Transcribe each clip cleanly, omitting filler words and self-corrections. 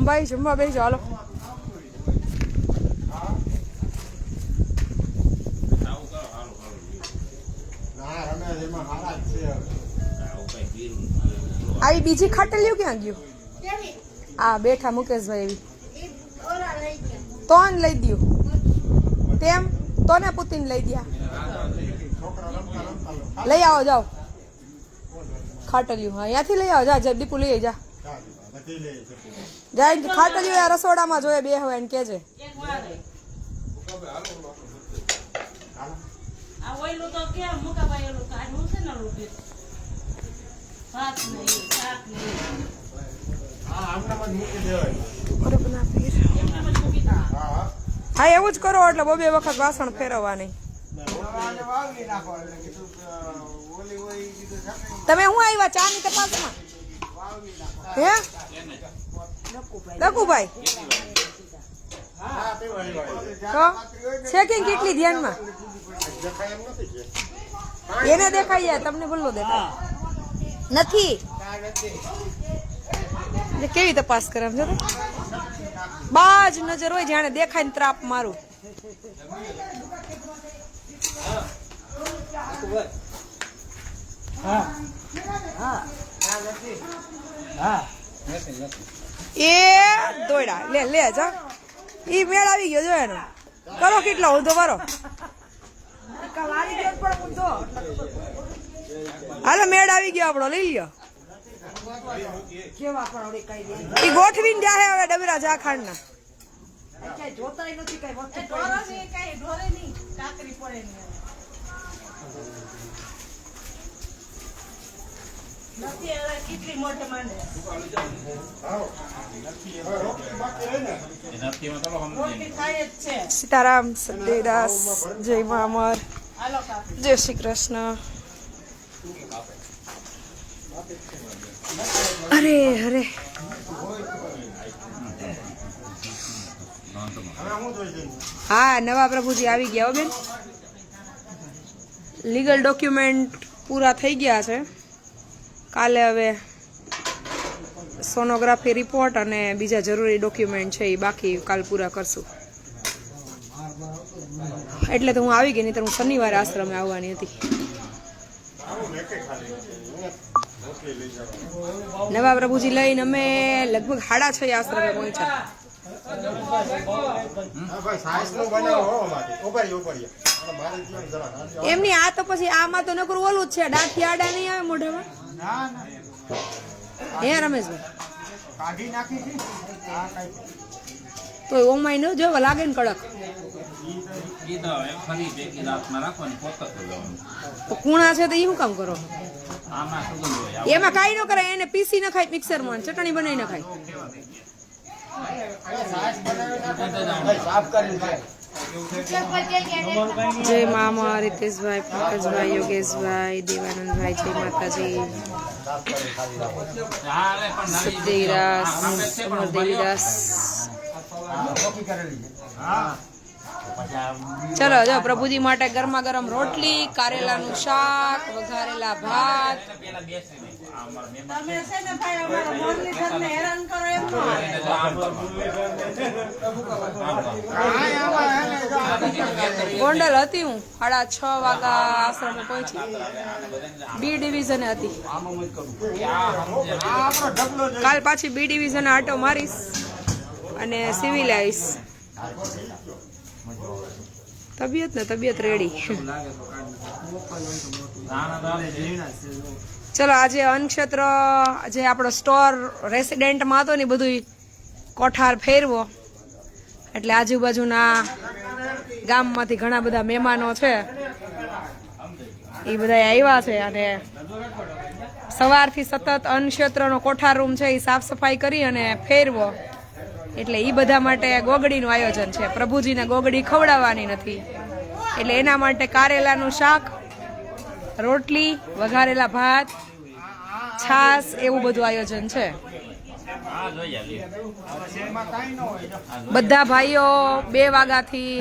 ભાઈ જમવા બેસજો હાલો. આવી બીજી ખાટલીઓ ક્યાં ગયું? આ બેઠા મુકેશભાઈ એવી તો લઈ દઉં તેમ તો ને પુતીન લઈ દયા લઈ આવો જાઓ ખાટલીઓ. હા ત્યાંથી લઈ આવો જા દીપુ લઈ જા જાય ખાટલીઓ રસોડામાં જોઈએ બે હવે એને કેજે. હા એવું જ કરો એટલે બબે વખત વાસણ ફેરવવા નહીં. તમે હું આવ્યા ચા ની તપાસમાં હે લકુભાઈ તો ચેકિંગ કેટલી ધ્યાનમાં એને દેખાય યાર તમને ભૂલો દેખાય નથી કેવી તપાસ કરે જો બાજ નજર હોય જાણે દેખાય ને ત્રાપ મારું. એ દોડા લે લે જા ઈ મેળ આવી ગયો જો એનો કરો કેટલો ઊંધો મારો હાલો મેળ આવી ગયો આપણો લઈ લ્યો. ઈ ગોઠવીને જાય હવે ડબરા ઝાખાંડ ના સીતારામ સદેદાસ જય મા અમર જય શ્રી કૃષ્ણ. અરે અરે હા નવા પ્રભુજી આવી ગયા હો બેન. લીગલ ડોક્યુમેન્ટ પૂરા થઈ ગયા છે. કાલે હવે સોનોગ્રાફી રિપોર્ટ અને બીજા જરૂરી ડોક્યુમેન્ટ છે એ બાકી કાલ પૂરા કરશું. એટલે તો હું આવી ગઈ નહીં તો હું શનિવારે આશ્રમે આવવાની હતી. નવા પ્રભુજી લઈને અમે લગભગ 6:30 આશ્રમે પહોંચ્યા. એમની આ તો પછી આમાં તો નકરું ઓલું જ છે ડાંઠી આડા નહીં આવે મોઢામાં હે રમેશભાઈ તો ઓમાય ન જો લાગે ને કડક તો કુણા છે તો એ શું કામ કરો એમાં કાંઈ ન કરે એને પીસી ન ખાય મિક્સરમાં ચટણી બનાવી ન ખાય. જય મામા રીતેશભાઈ પંકજભાઈ યોગેશભાઈ દેવાનંદભાઈ જય માતાજી સદેવીરાસ અમરદેવીદાસ. ચલો જો પ્રભુજી માટે ગરમા ગરમ રોટલી કારેલાનું શાક વઘારેલા ભાત. ગોંડલ હતી હું 6:30 વાગ્યા આશ્રમે પહોંચી. બી ડિવિઝન હતી કાલ પાછી બી ડિવિઝન આટો મારીશ અને સિવિલ આવીશ. તબિયત રેડી. ચલો આજે અન્નક્ષેત્ર જે આપણો સ્ટોર રેસિડેન્ટમાં હતો ને બધું કોઠાર ફેરવો એટલે આજુબાજુના ગામમાંથી ઘણા બધા મહેમાનો છે એ બધા આવ્યા છે અને સવારથી સતત અન્નક્ષેત્રનો કોઠાર રૂમ છે એ સાફ સફાઈ કરી અને ફેરવો એટલે એ બધા માટે ગોગડીનું આયોજન છે. પ્રભુજીને ગોગડી ખવડાવવાની નથી એટલે એના માટે કારેલાનું શાક રોટલી વઘારેલા ભાત છાસ એવું બધું આયોજન છે. બધા ભાઈઓ 2 વાગ્યાથી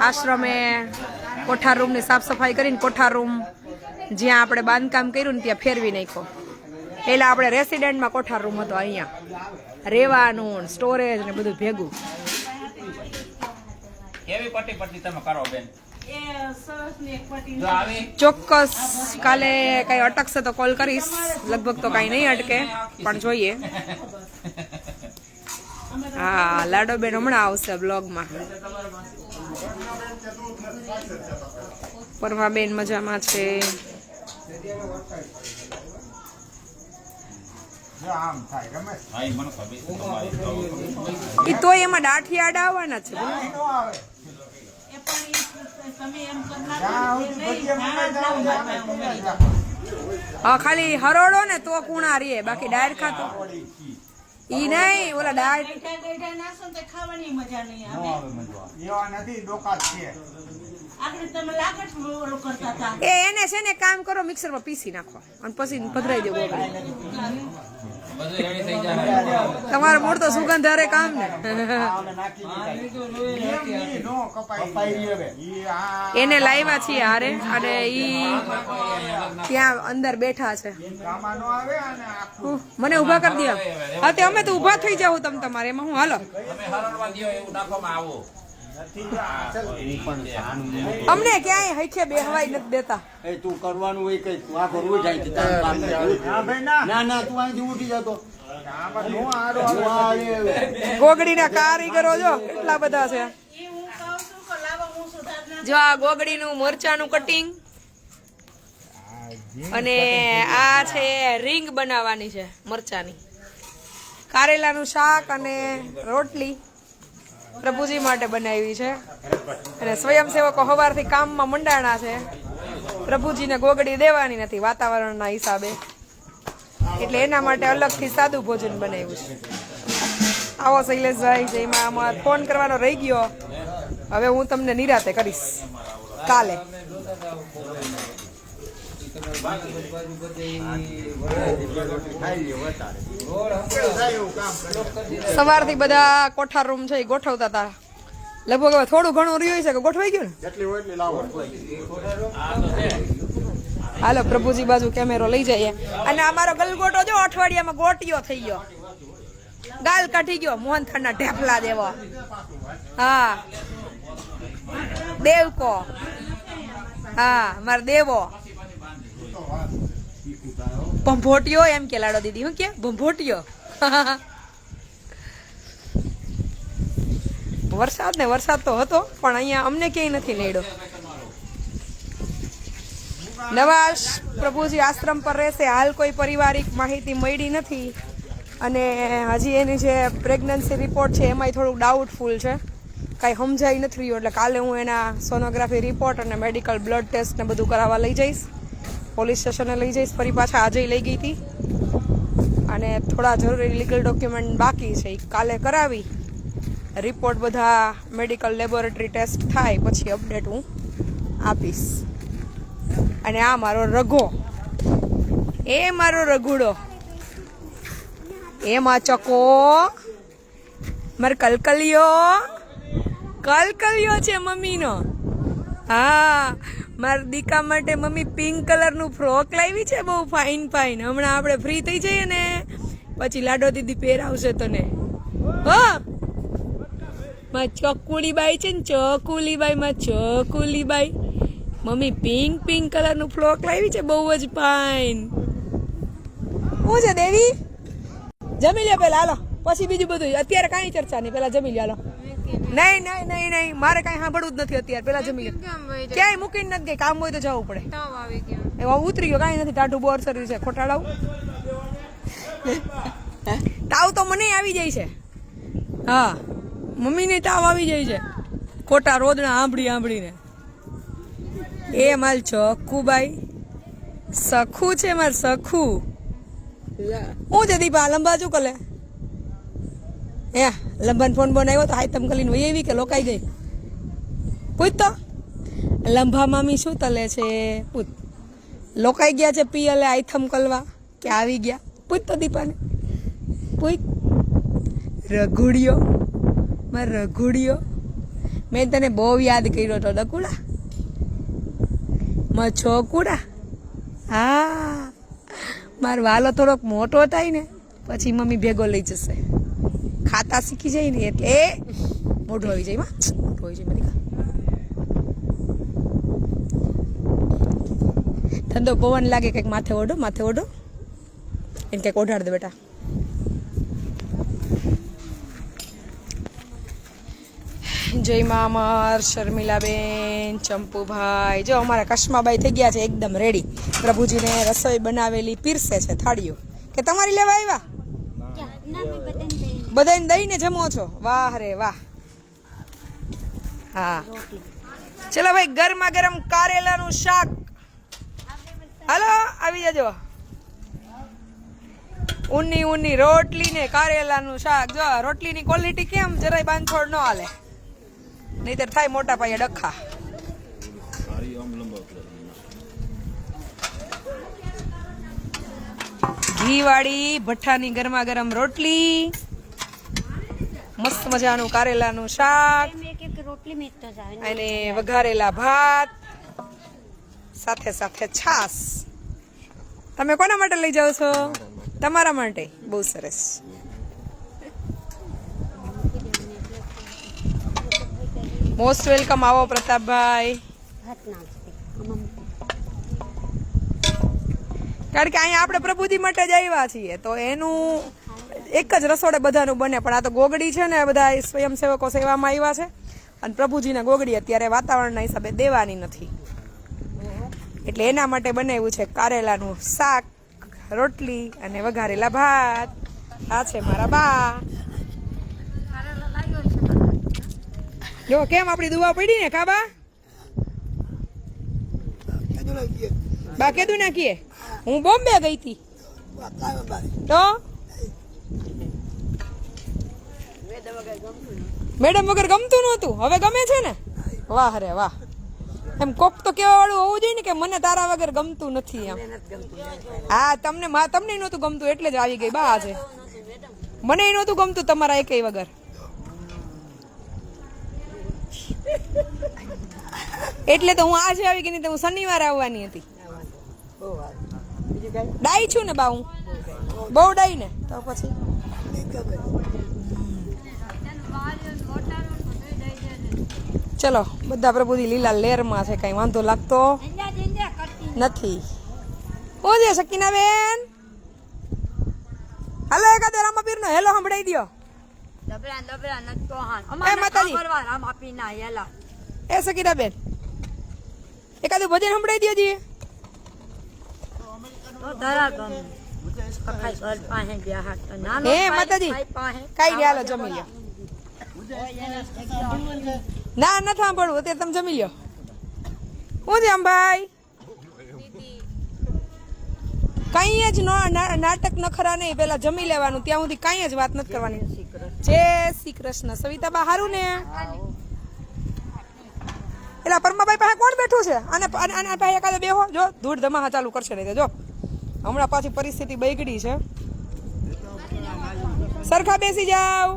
આશ્રમે કોઠાર રૂમની સાફ સફાઈ કરીને કોઠાર રૂમ જ્યાં આપણે બાંધકામ કર્યું ને ત્યાં ફેરવી નાખ્યો પેલા આપણે રેસિડેન્ટમાં કોઠાર રૂમ હતો, અહીંયા રેવાનું સ્ટોરેજ ને બધું ભેગું. કેવી પટ્ટી પટ્ટી તમે કરો બેન? ચોક્કસ કાલે કઈ અટકશે તો કોલ કરીશ. લગભગ તો કઈ નહીં અટકે, પણ જોઈએ. હા, લાડો બેન હમણાં આવશે બ્લોગમાં. પરમા બેન મજામાં છે. એ તો એમાં દાઠી આડા આવવાના છે. હા, ખાલી હરોડો ને તો કુણા રે, બાકી ડાયર ખાતો ઈ નહીં. ઓલા ડાયર ખાવાની મજા નહીં આવે. એને છે ને કામ કરો, મિક્સરમાં પીસી નાખો અને પછી પધરાઈ દેવો. તમારો મૂળ તો સુગંધ હારે કામ ને. એને લાવ્યા છીએ હારે, અને ઈ ત્યાં અંદર બેઠા છે. મને ઉભા કરી દો. હા, તે અમે તો ઉભા થઈ જાવ તમ તમારે, એમાં હું હાલો. અમને ક્યાંય હૈખે બેહવાય નથી દેતા. તું કરવાનું હોય કઈ તું આ કરવું જાય છે ના ના તું અહીંથી ઉઠી જતો. ગોગડીના કારીગરો જો કેટલા બધા છે. જો આ ગોગડીનું મરચાનું કટિંગ, અને આ છે રીંગ બનાવવાની છે મરચાની. કારેલાનું શાક અને રોટલી પ્રભુજી માટે બનાવી છે. અને સ્વયંસેવકો સવારથી કામમાં મંડાણા છે. પ્રભુજીને ગોગડી દેવાની નથી વાતાવરણના હિસાબે, એટલે એના માટે અલગથી સાદું ભોજન બનાવ્યું છે. આવો શૈલેષભાઈ, જેમાં આમાં ફોન કરવાનો રહી ગયો. હવે હું તમને નિરાતે કરીશ કાલે. સવારથી બધા કોઠાર રૂમ છે ગોઠવતા હતા. લગભગ હવે થોડું ઘણું રહ્યું છે કે ગોઠવાઈ ગયું ને. હાલો પ્રભુજી બાજુ કેમેરો લઈ જઈએ. અને અમારો ગલગોટો જો અઠવાડિયામાં ગોટિયો થઈ ગયો, ગાલ કાઢી ગયો, મોહનથાળના ઢેફલા દેવો. હા, દેવકો. હા, મારો દેવો ભંભોટિયો એમ કે લાડો દીદી. હું કે ભંભોટિયો. વરસાદ ને વરસાદ તો હતો, પણ અહીંયા અમને ક્યાંય નથી નડ્યો. નવાશ પ્રભુજી આશ્રમ પર રહેશે. હાલ કોઈ પારિવારિક માહિતી મળી નથી, અને હજી એની જે પ્રેગ્નન્સી રિપોર્ટ છે એમાંય થોડુંક ડાઉટફુલ છે, કાંઈ સમજાઈ નથી રહ્યું. એટલે કાલે હું એના સોનોગ્રાફી રિપોર્ટ અને મેડિકલ બ્લડ ટેસ્ટ ને બધું કરાવવા લઈ જઈશ. પોલીસ સ્ટેશને લઈ જઈશ. ફરી પાછા આજે લઈ ગઈ હતી, અને થોડા જરૂરી લીગલ ડોક્યુમેન્ટ બાકી છે, એ કાલે કરાવી રિપોર્ટ બધા મેડિકલ લેબોરેટરી ટેસ્ટ થાય પછી અપડેટ હું આપીશ. અને આ મારો રઘો, એ મારો રઘુડો, એ માચકો, મારો કલકલિયો છે મમ્મીનો. હા, મારા દીકા માટે મમ્મી પિંક કલરનું ફ્રોક લાવી છે, બહુ ફાઇન ફાઇન. હમણાં આપણે ફ્રી થઈ જઈએ ને પછી લાડો દીદી પહેરાવશે તને. હા, માં ચકુલીબાઈ છે ને, ચકુલીબાઈ, માં ચકુલીબાઈ મમ્મી પિંક કલરનું ફ્રોક લાવી છે, બહુ જ ફાઇન. શું છે દેવી? જમી લે પેલા, હાલો, પછી બીજું બધું. અત્યારે કાંઈ ચર્ચા નહીં, પેલા જમી લે, હાલો. નહીં, મારે કઈ સાંભળવું જ નથી અત્યારે. પેલા જમી લે. ક્યાંય મૂકીને નથી ગઈ, કામ હોય તો જવું પડે. એમાં ઉતરી ગયો, કાંઈ નથી. ટાઢું બોર શરીર છે, ખોટાડાવું. તાવ તો મને આવી જાય છે. હા, મમ્મીને તાવ આવી જાય છે, ખોટા રોદણા આંભળીને. એ માલ ચકુબાઈ સખું છે, માર સખું. હું છે દીપા લંબા ચું કલે હે લંબાને ફોન બનાવ્યો તો હાય તમ કલીને વહી એવી કે લોકાઈ ગઈ. પૂછ તો લંબા મામી શું તલે છે? પૂછ. લોકાઈ ગયા છે પિયલે આઈથમ કલવા કે આવી ગયા? પૂછ તો દીપાને, પૂછ. રઘુડિયો, માર રઘુડિયો, મેં તને બહુ યાદ કર્યો તો ડકુડા, માં છોકુડા. હા, મારો વાલો થોડોક મોટો થાય ને પછી મમ્મી ભેગો લઈ જશે. ખાતા શીખી જાય ને એટલે મોઢો આવી જાય મોઢો આવી જાય મલિકા. ઠંડો પવન લાગે કંઈક માથે ઓઢો એને કંઈક ઓઢાડ દે બેટા. જય મા અમર, શર્મિલાબેન, ચંપુભાઈ, જો અમારા કશ્માબાઈ થઈ ગયા છે એકદમ રેડી. પ્રભુજીને રસોઈ બનાવેલી પીરસે છે થાળીઓ. કે તમારી લેવા આવ્યા? બધાને દઈને જમો છો? વાહ રે વાહ. હા ચલો ભાઈ, ગરમા ગરમ કારેલાનું શાક. હાલો આવી જજો. ઊની રોટલી ને કારેલાનું શાક. જો રોટલીની ક્વોલિટી કેમ જરાય બાંધછોડ ન હાલે, નહીતર થાય મોટા પાયે ડખા. ઘી વાળી ભઠ્ઠાની ગરમા ગરમ રોટલી, મસ્ત મજાનું કારેલાનું શાક અને વઘારેલા ભાત, સાથે સાથે છાસ. તમે કોના માટે લઈ જાઓ છો? તમારા માટે. બહુ સરસ. Most welcome. આવો પ્રતાપભાઈ. કારણ કે અહીંયા આપણે પ્રભુજી માટે જ આવ્યા છીએ, તો એનું એક જ રસોડે બધાનું બને. પણ આ તો ગોગડી છે ને, બધા સ્વયંસેવકો સેવામાં આવ્યા છે અને પ્રભુજીને ગોગડી અત્યારે વાતાવરણના હિસાબે દેવાની નથી, એટલે એના માટે બનાવ્યું છે કારેલાનું શાક, રોટલી અને વઘારેલા ભાત. આ છે મારા બા. જો કેમ આપણી દુવા પડી ને કાબા? બા કીધું નાખીએ. હું બોમ્બે ગઈ હતી તો મેડમ વગર ગમતું નહોતું, હવે ગમે છે ને? વાહ રે વાહ. એમ કોક તો કેવા વાળું હોવું જોઈએ ને કે મને તારા વગર ગમતું નથી એમ. હા તમને નહોતું ગમતું એટલે જ આવી ગઈ બા આજે. મને નહોતું ગમતું તમારા એકેય વગર. એટલે તો હું આજે આવી ગઈ, નહીં તો હું શનિવારે આવવાની હતી. ડાઈ છું ને બા, હું બહુ ડાઈ ને. તો પછી ચલો, બધા પ્રભુજી લીલા લેરમાં છે, કઈ વાંધો લાગતો નથી. હું છે સકીના બેન? હાલો એકાદો રામાપીર નો હેલો સંભળાઈ દો. એ માતાજી, એ સકીના બેન એકાદું ભજન સંભળાઈ દો જી. હે માતાજી, કઈ નહીં, હાલો જમી લો. ના નથી સાંભળવું, અત્યારે તમે જમી લો. હું છે અંબાઈ? કઈ જ નાટક નખરા નહીં, પેલા જમી લેવાનું, ત્યાં સુધી કઈ જ વાત નથી કરવાની. જય શ્રી કૃષ્ણ. સવિતા બા હારું ને? એટલે પરમાભાઈ પાસે કોણ બેઠું છે? અને પાસે એકાદો બેહો, જો ધૂળ ધમાહા ચાલુ કરશે નહીં તો. જો હમણાં પાછી પરિસ્થિતિ બગડી છે. સરખા બેસી જાવ.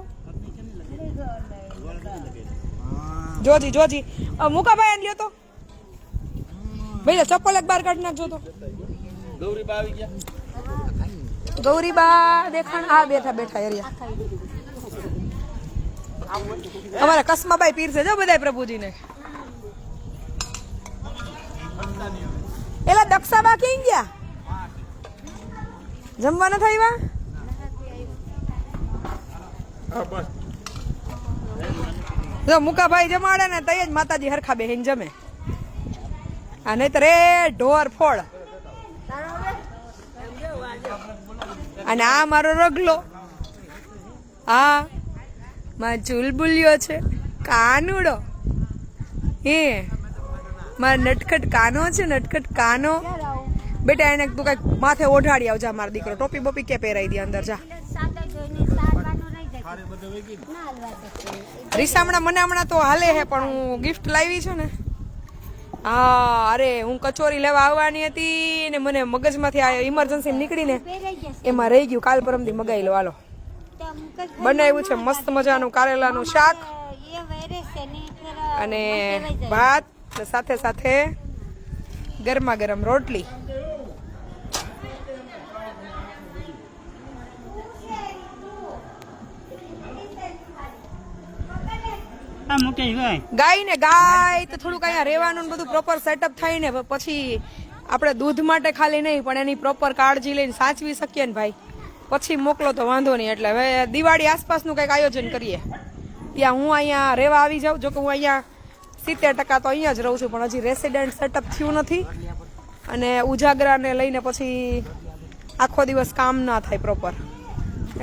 જોજી મુકાભાઈ લ્યો તો ભાઈ, ચપ્પલ એક બાર કાઢી નાખજો તો. ગૌરીબા આવી ગયા. ગૌરીબા દેખાણ. આ બેઠા એરિયા. અમારા કસ્માબાઈ પીર છે જો બધા પ્રભુજીને. એલા દક્ષાબા ક્યાં ગયા? જમવા નથી આવ્યા? જો મુકાભાઈ જમાડે ને તઈ જ માતાજી હરખા બેહીને જમે. આ નહીતર એ ઢોર ફોડ. અને આ મારો રગલો, હા મારો ચુલબુલિયો છે, કાનુડો. હે મારો નટખટ કાનો છે, નટખટ કાનો. બેટા એને તું કઈક માથે ઓઢાડી આવજા મારો દીકરો. ટોપી બોપી કે પહેરાઈ દે અંદર જા. રીસામણા મને હમણાં તો હાલે હે, પણ હું ગિફ્ટ લાવી છું ને. હા અરે હું કચોરી લેવા આવવાની હતી ને મને મગજમાંથી આ ઇમરજન્સી નીકળીને એમાં રહી ગયું. કાલ પરમથી મગાઈ લો. હાલો બનાવ્યું છે મસ્ત મજાનું કારેલાનું શાક અને ભાત, સાથે સાથે ગરમા ગરમ રોટલી. ગાય તો થોડુંક અહીંયા રહેવાનું ને બધું પ્રોપર સેટઅપ થાય ને પછી આપણે દૂધ માટે ખાલી નહીં પણ એની પ્રોપર કાળજી લઈને સાચવી શકીએ ને ભાઈ, પછી મોકલો તો વાંધો નહીં. એટલે હવે દિવાળી આસપાસનું કંઈક આયોજન કરીએ. ત્યાં હું અહીંયા રહેવા આવી જાઉં, જોકે હું અહીંયા 70% તો અહીંયા જ રહું છું, પણ હજી રેસિડેન્ટ સેટઅપ થયું નથી. અને ઉજાગરાને લઈને પછી આખો દિવસ કામ ના થાય પ્રોપર,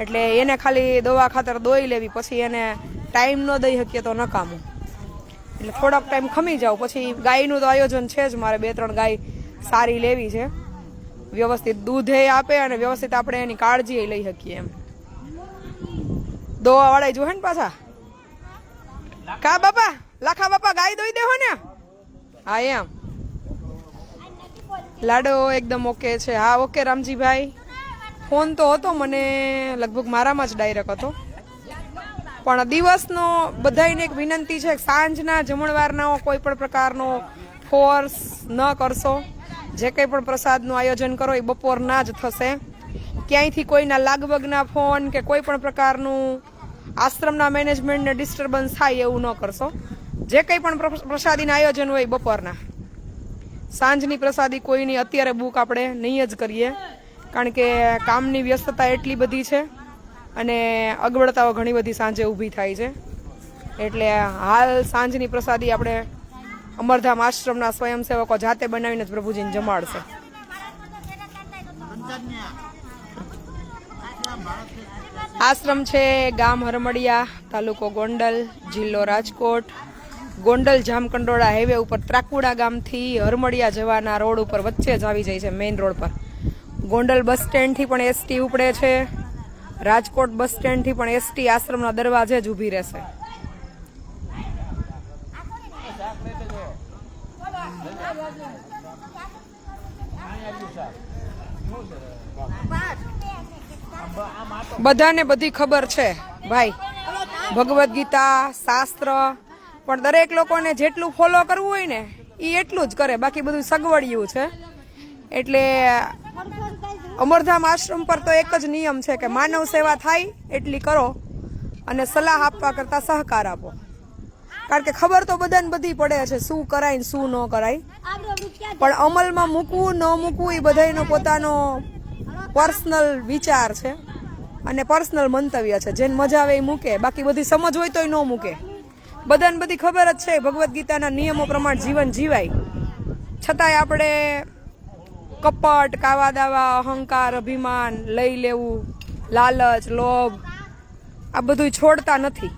એટલે એને ખાલી દવા ખાતર દોઈ લેવી, પછી એને ટાઈમ ન દઈ શકીએ તો નકામું. એટલે થોડોક ટાઈમ ખમી જાવ. પછી ગાયનું તો આયોજન છે જ, મારે 2-3 ગાય સારી લેવી છે, વ્યવસ્થિત દૂધ એ આપે અને વ્યવસ્થિત આપણે એની કાળજી લઈ શકીએ એમ. દોવા વાળા જોહે ને પાછા. કા બાપા, લાખા બાપા ગાય દોઈ દેહો ને. હા એમ. લાડો એકદમ ઓકે છે. હા ઓકે રામજીભાઈ. ફોન તો હતો મને, લગભગ મારામાં જ ડાયરેક્ટ હતો, પણ દિવસનો બધાને એક વિનંતી છે, સાંજના જમણવારના કોઈ પણ પ્રકારનો ફોર્સ ન કરશો. જે કંઈ પણ પ્રસાદનું આયોજન કરો એ બપોરના જ થશે. ક્યાંયથી કોઈના લાગવગના ફોન કે કોઈ પણ પ્રકારનું આશ્રમના મેનેજમેન્ટને ડિસ્ટર્બન્સ થાય એવું ન કરશો. જે કંઈ પણ પ્રસાદીના આયોજન હોય બપોરના. સાંજની પ્રસાદી કોઈની અત્યારે બુક આપણે નહીં જ કરીએ, કારણ કે કામની વ્યસ્તતા એટલી બધી છે અને અગવડતાઓ ઘણી બધી સાંજે ઊભી થાય છે. એટલે હાલ સાંજની પ્રસાદી આપણે અમરધામ આશ્રમના સ્વયંસેવકો જાતે બનાવીને જ પ્રભુજીને જમાડશે. આશ્રમ છે ગામ હરમડિયા, તાલુકો ગોંડલ, જિલ્લો રાજકોટ. ગોંડલ જામકંડોળા હાઈવે ઉપર ત્રાકુડા ગામથી હરમડિયા જવાના રોડ ઉપર વચ્ચે જ આવી જાય છે, મેઇન રોડ પર. ગોંડલ બસ સ્ટેન્ડથી પણ એસટી ઉપડે છે, રાજકોટ બસ સ્ટેન્ડથી પણ એસટી આશ્રમના દરવાજે જ ઊભી રહેશે. બધાને બધી ખબર છે ભાઈ, ભગવદ્ ગીતા શાસ્ત્ર, પણ દરેક લોકોને જેટલું ફોલો કરવું હોય ને એ એટલું જ કરે, બાકી બધું સગવડિયું છે. એટલે અમરધામ આશ્રમ પર તો એક જ નિયમ છે કે માનવ સેવા થાય એટલી કરો અને સલાહ આપવા કરતા સહકાર આપો. કારણ કે ખબર તો બધાને બધી પડે છે શું કરાય ને શું ન કરાય, પણ અમલમાં મૂકવું ન મૂકવું એ બધાનો પોતાનો પર્સનલ વિચાર છે અને પર્સનલ મંતવ્ય છે. જેને મજા આવે એ મૂકે, બાકી બધી સમજ હોય તોય ન મૂકે. બધાને બધી ખબર જ છે ભગવદ્ ગીતાના નિયમો પ્રમાણે જીવન જીવાય, છતાંય આપણે કપટ, કાવા દાવા, અહંકાર, અભિમાન, લઈ લેવું, લાલચ, લોભ આ બધું છોડતા નથી.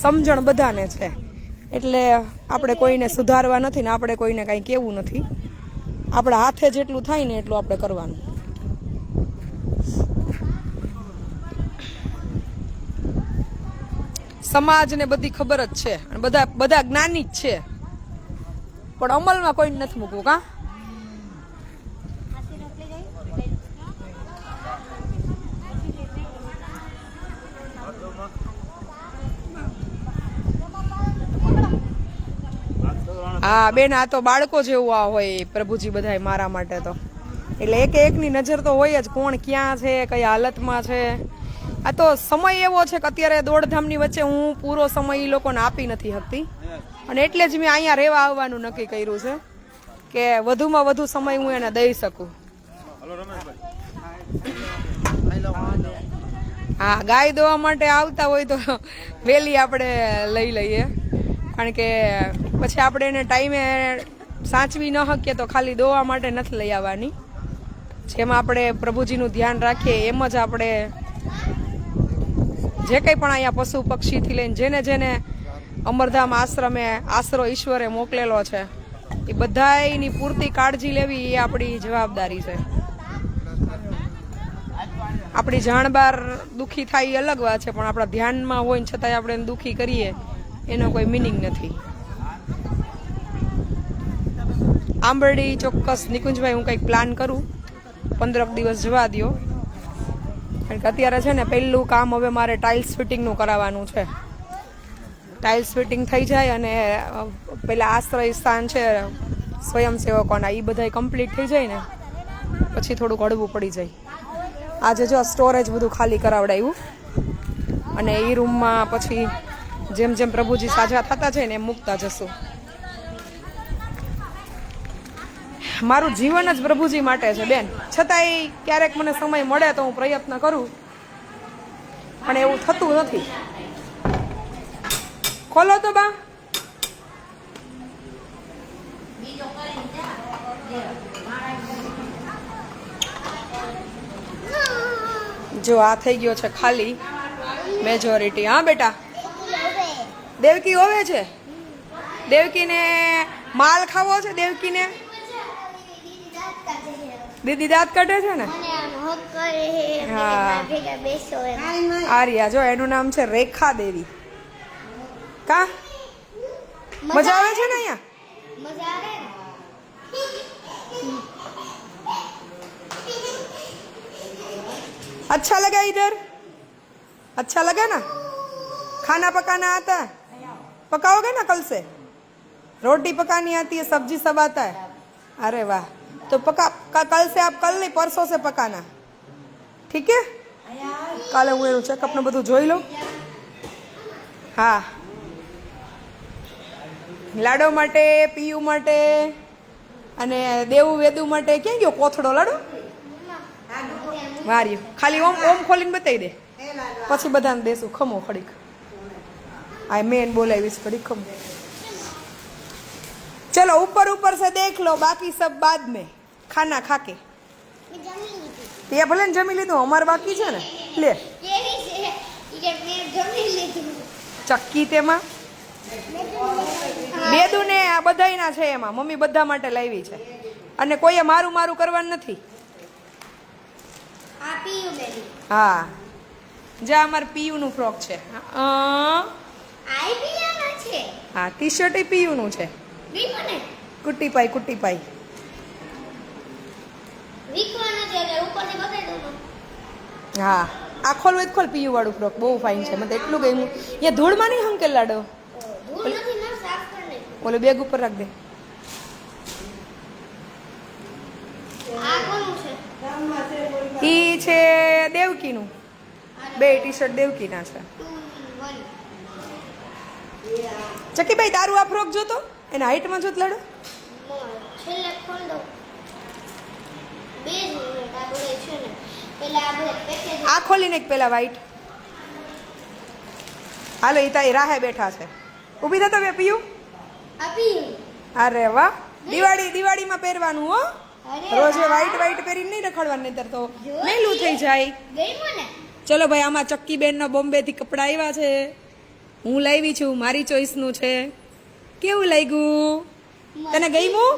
સમજણ બધાને છે, એટલે આપણે કોઈને સુધારવા નથી ને આપણે કોઈને કાંઈ કહેવું નથી. આપણા હાથે જેટલું થાય ને એટલું આપણે કરવાનું. સમાજને બધી ખબર જ છે અને બધા જ્ઞાની જ છે, પણ અમલમાં કોઈને નથી મૂકવું. કા હા બેન, આ તો બાળકો જેવું આ હોય પ્રભુજી બધાય મારા માટે તો. એટલે એક એકની નજર તો હોય જ, કોણ ક્યાં છે, કઈ હાલતમાં છે. આ તો સમય એવો છે કે અત્યારે દોડધામની વચ્ચે હું પૂરો સમય એ લોકોને આપી નથી શકતી, અને એટલે જ મેં અહીંયા રહેવા આવવાનું નક્કી કર્યું છે કે વધુમાં વધુ સમય હું એને દઈ શકું. હા, ગાય દોવા માટે આવતા હોય તો વહેલી આપણે લઈ લઈએ, કારણ કે પછી આપણે એને ટાઈમે સાચવી ન શકીએ તો ખાલી દોવા માટે નથી લઈ આવવાની. જેમાં આપણે પ્રભુજીનું ધ્યાન રાખીએ એમ જ આપણે જે કંઈ પણ અહીંયા પશુ પક્ષીથી લઈને જેને જેને અમરધામ આશ્રમે આશરો ઈશ્વરે મોકલેલો છે એ બધાની પૂરતી કાળજી લેવી એ આપણી જવાબદારી છે. આપણી જાણબાર દુઃખી થાય એ અલગ વાત છે, પણ આપણા ધ્યાનમાં હોય ને છતાંય આપણે દુઃખી કરીએ એનો કોઈ મિનિંગ નથી. આંબરડી ચોક્કસ નિકુંજભાઈ હું કંઈક પ્લાન કરું, 15 દિવસ જવા દો, કારણ કે અત્યારે છે ને પહેલું કામ હવે મારે ટાઇલ્સ ફિટિંગનું કરાવવાનું છે. ટાઇલ્સ ફિટિંગ થઈ જાય અને પેલા આશ્રય સ્થાન છે સ્વયંસેવકોના એ બધા કમ્પ્લીટ થઈ જાય ને પછી થોડુંક હળવું પડી જાય. આજે જો સ્ટોરેજ બધું ખાલી કરાવડાવ્યું અને એ રૂમમાં પછી જેમ જેમ પ્રભુજી સાજા થતા છે ને એમ મૂકતા જશું. મારું જીવન જ પ્રભુજી માટે છે બેન. છતાંય ક્યારેક મને સમય મળે તો હું પ્રયત્ન કરું, પણ એવું થતું નથી. ખોલો તો બા. જો આ થઈ ગયો છે ખાલી મેજોરિટી. હા બેટા, દેવકી હોવે છે. દેવકીને માલ ખાવો છે. દેવકીને દીદી દાંત કાઢે છે ને. હા આર્યા જો એનું નામ છે રેખા દેવી. કા મજા આવે છે ને અહીંયા? अच्छा लगा इधर? अच्छा लगा ना? खाना पकाना आता है? पकाओगे ना कल से? रोटी पकानी आती है, सब्जी सब आता है? अरे वाह, तो कल से आप कल नहीं परसों से पकाना, ठीक है? કાલે હું એનું ચેકઅપ ને બધું જોઈ લઉં. હા, લાડો માટે, પીયુ માટે અને દેવું વેદુ માટે. ક્યાં ગયો કોથળો લાડો? વાર્યું ખાલી ઓમ ઓમ ખોલીને બતાવી દે, પછી બધાને દેશું. ખમો ખડીક આ મેન બોલાવીશ ખડીક ખમો. चलो ऊपर ऊपर से देख लो, बाकी सब बाद में खाना खा के. ये भले ने जमी लीधું, અમાર બાકી છે ને. લે ચક્કી તેમાં બેદુ ને આ બધાયના છે, એમાં મમ્મી બધા માટે લાવી છે અને કોઈએ મારું મારું કરવાનું નથી. હા જા અમાર પીયુ નું ફ્રોક છે. હા ટી શર્ટ એ પીયુ નું છે. કુટ્ટી પાઈ કુટ્ટી પાઈ. હા આ ખોલ ખોલ પીયુ વાળું ફ્રોક બહુ ફાઇન છે. મને એટલું ગમ્યું. અહીંયા ધૂળમાં નહીં હંકેલ લાડો. ઓલે બેગ ઉપર રાખ દે. ઈ છે દેવકી નું. બે ટી શર્ટ દેવકી ના છે. ચકીભાઈ તારું આ ફ્રોક જોતો, એના હાઈટમાં જોત લાડો. આ ખોલીને એક પેલા વ્હાઈટ. હાલો ઈ તારી રાહે બેઠા છે. ઊભી થતો બે પીયું. અરે વાહ, દિવાળીમાં પહેરવાનું હો. રોજે વ્હાઈટ પહેરીને નહીં રખડવાનું, નહીતર તો મેલું થઈ જાય. ચલો ભાઈ, આમાં ચક્કી બેન ના બોમ્બે થી કપડા આવ્યા છે. હું લાવી છું, મારી ચોઈસ નું છે. કેવું લાગ્યું તને? ગમ્યું?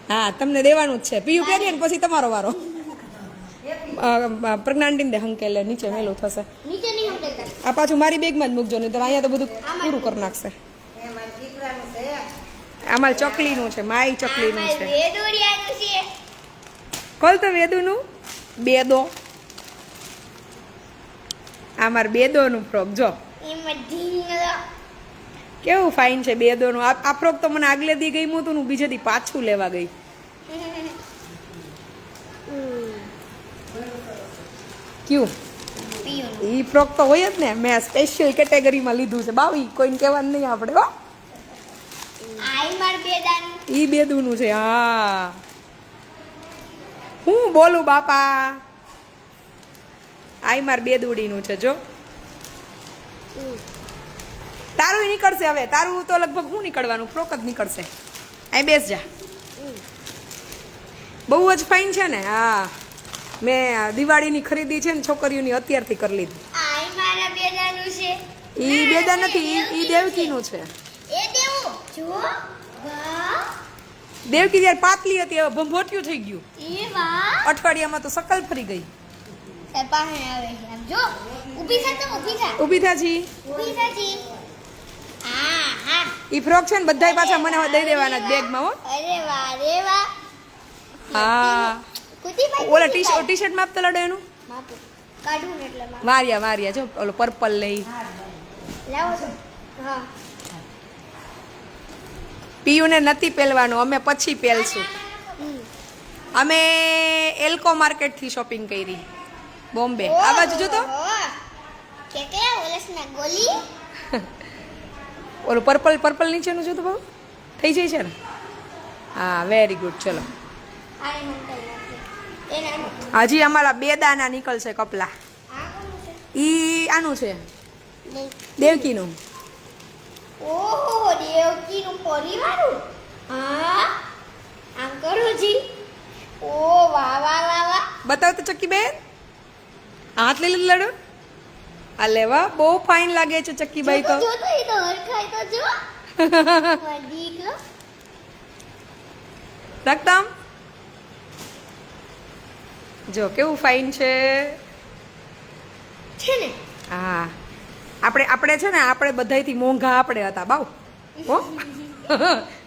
હા તમને દેવાનું જ છે. પીયું પહેરીએ ને પછી તમારો વારો. પ્રજ્ઞાંટીને દે હંકેલે, નીચે મેલું થશે. આ પાછું મારી બેગમાં જ મૂકજો, નહીં તો અહીંયા તો બધું પૂરું કરી નાખશે. આમાં ચકલીનું છે, માઈ ચકલીનું છે. કોલ તો વેદુનું બેદો. આ માર બેદોનું ફ્રોક જો કેવું ફાઇન છે. બેદોનું આ ફ્રોક તો મને આગલે દી ગઈ હતું, હું બીજે દી પાછું લેવા ગઈ. ક્યું ઈ ફ્રોક તો હોય જ ને. મેં સ્પેશિયલ કેટેગરીમાં લીધું છે. બાવી કોઈને કહેવાનું નહીં આપણે. હો ઈ બેદુનું છે. હા હું બોલું બાપા. આઈ માર બેદુડીનું છે. જો તારું નીકળશે હવે. તારું તો લગભગ હું નીકળવાનું, ફ્રોક જ નીકળશે. અહીં બેસ જા. બહુ જ ફાઇન છે ને. હા મેં દિવાળીની ખરીદી છે ને છોકરીઓની અત્યારથી કરી લીધી. ઈ બેદા નથી, ઈ દેવકીનું છે. દેવકી જયારે પાતલી હતી હવે ભંભોટિયું થઈ ગયું. અઠવાડિયામાં તો સકલ ફરી ગઈ. ઊભી થાજી. ઈ ફ્રોક છે ને બધાય પાછા મને દઈ દેવાના બેગમાં. હો હા ઓલા ટી શર્ટ માં આપતા લાડો એનું માર્યા જો ઓલો પર્પલ લઈ. પીયુને નથી પહેરવાનું, અમે પછી પહેરશું. અમે એલ્કો માર્કેટ થી શોપિંગ કરી બોમ્બે. આ બાજુ જો તો ઓલું પર્પલ નીચેનું જોતું બહુ થઈ જાય છે ને હા વેરી ગુડ ચલો હજી અમારા 2 દાના નીકળશે કપલા ઈ આનું છે દેવકીનું ઓહો દેવકીનું પરિવારું હા આમ કરો જી ઓ વાહ વાહ વાહ વાહ બતાવ તો ચક્કી બેન હાથ લઈ લીધું લાડુ આ લેવા બહુ ફાઇન લાગે છે ચક્કીબાઈ તો જો તો ઈ તો હરખાય તો જો દીકરો રાખતામ જો કેવું ફાઇન છે છે ને હા આપણે છે ને આપણે બધાયથી મોંઘા આપણે હતા બાવ હો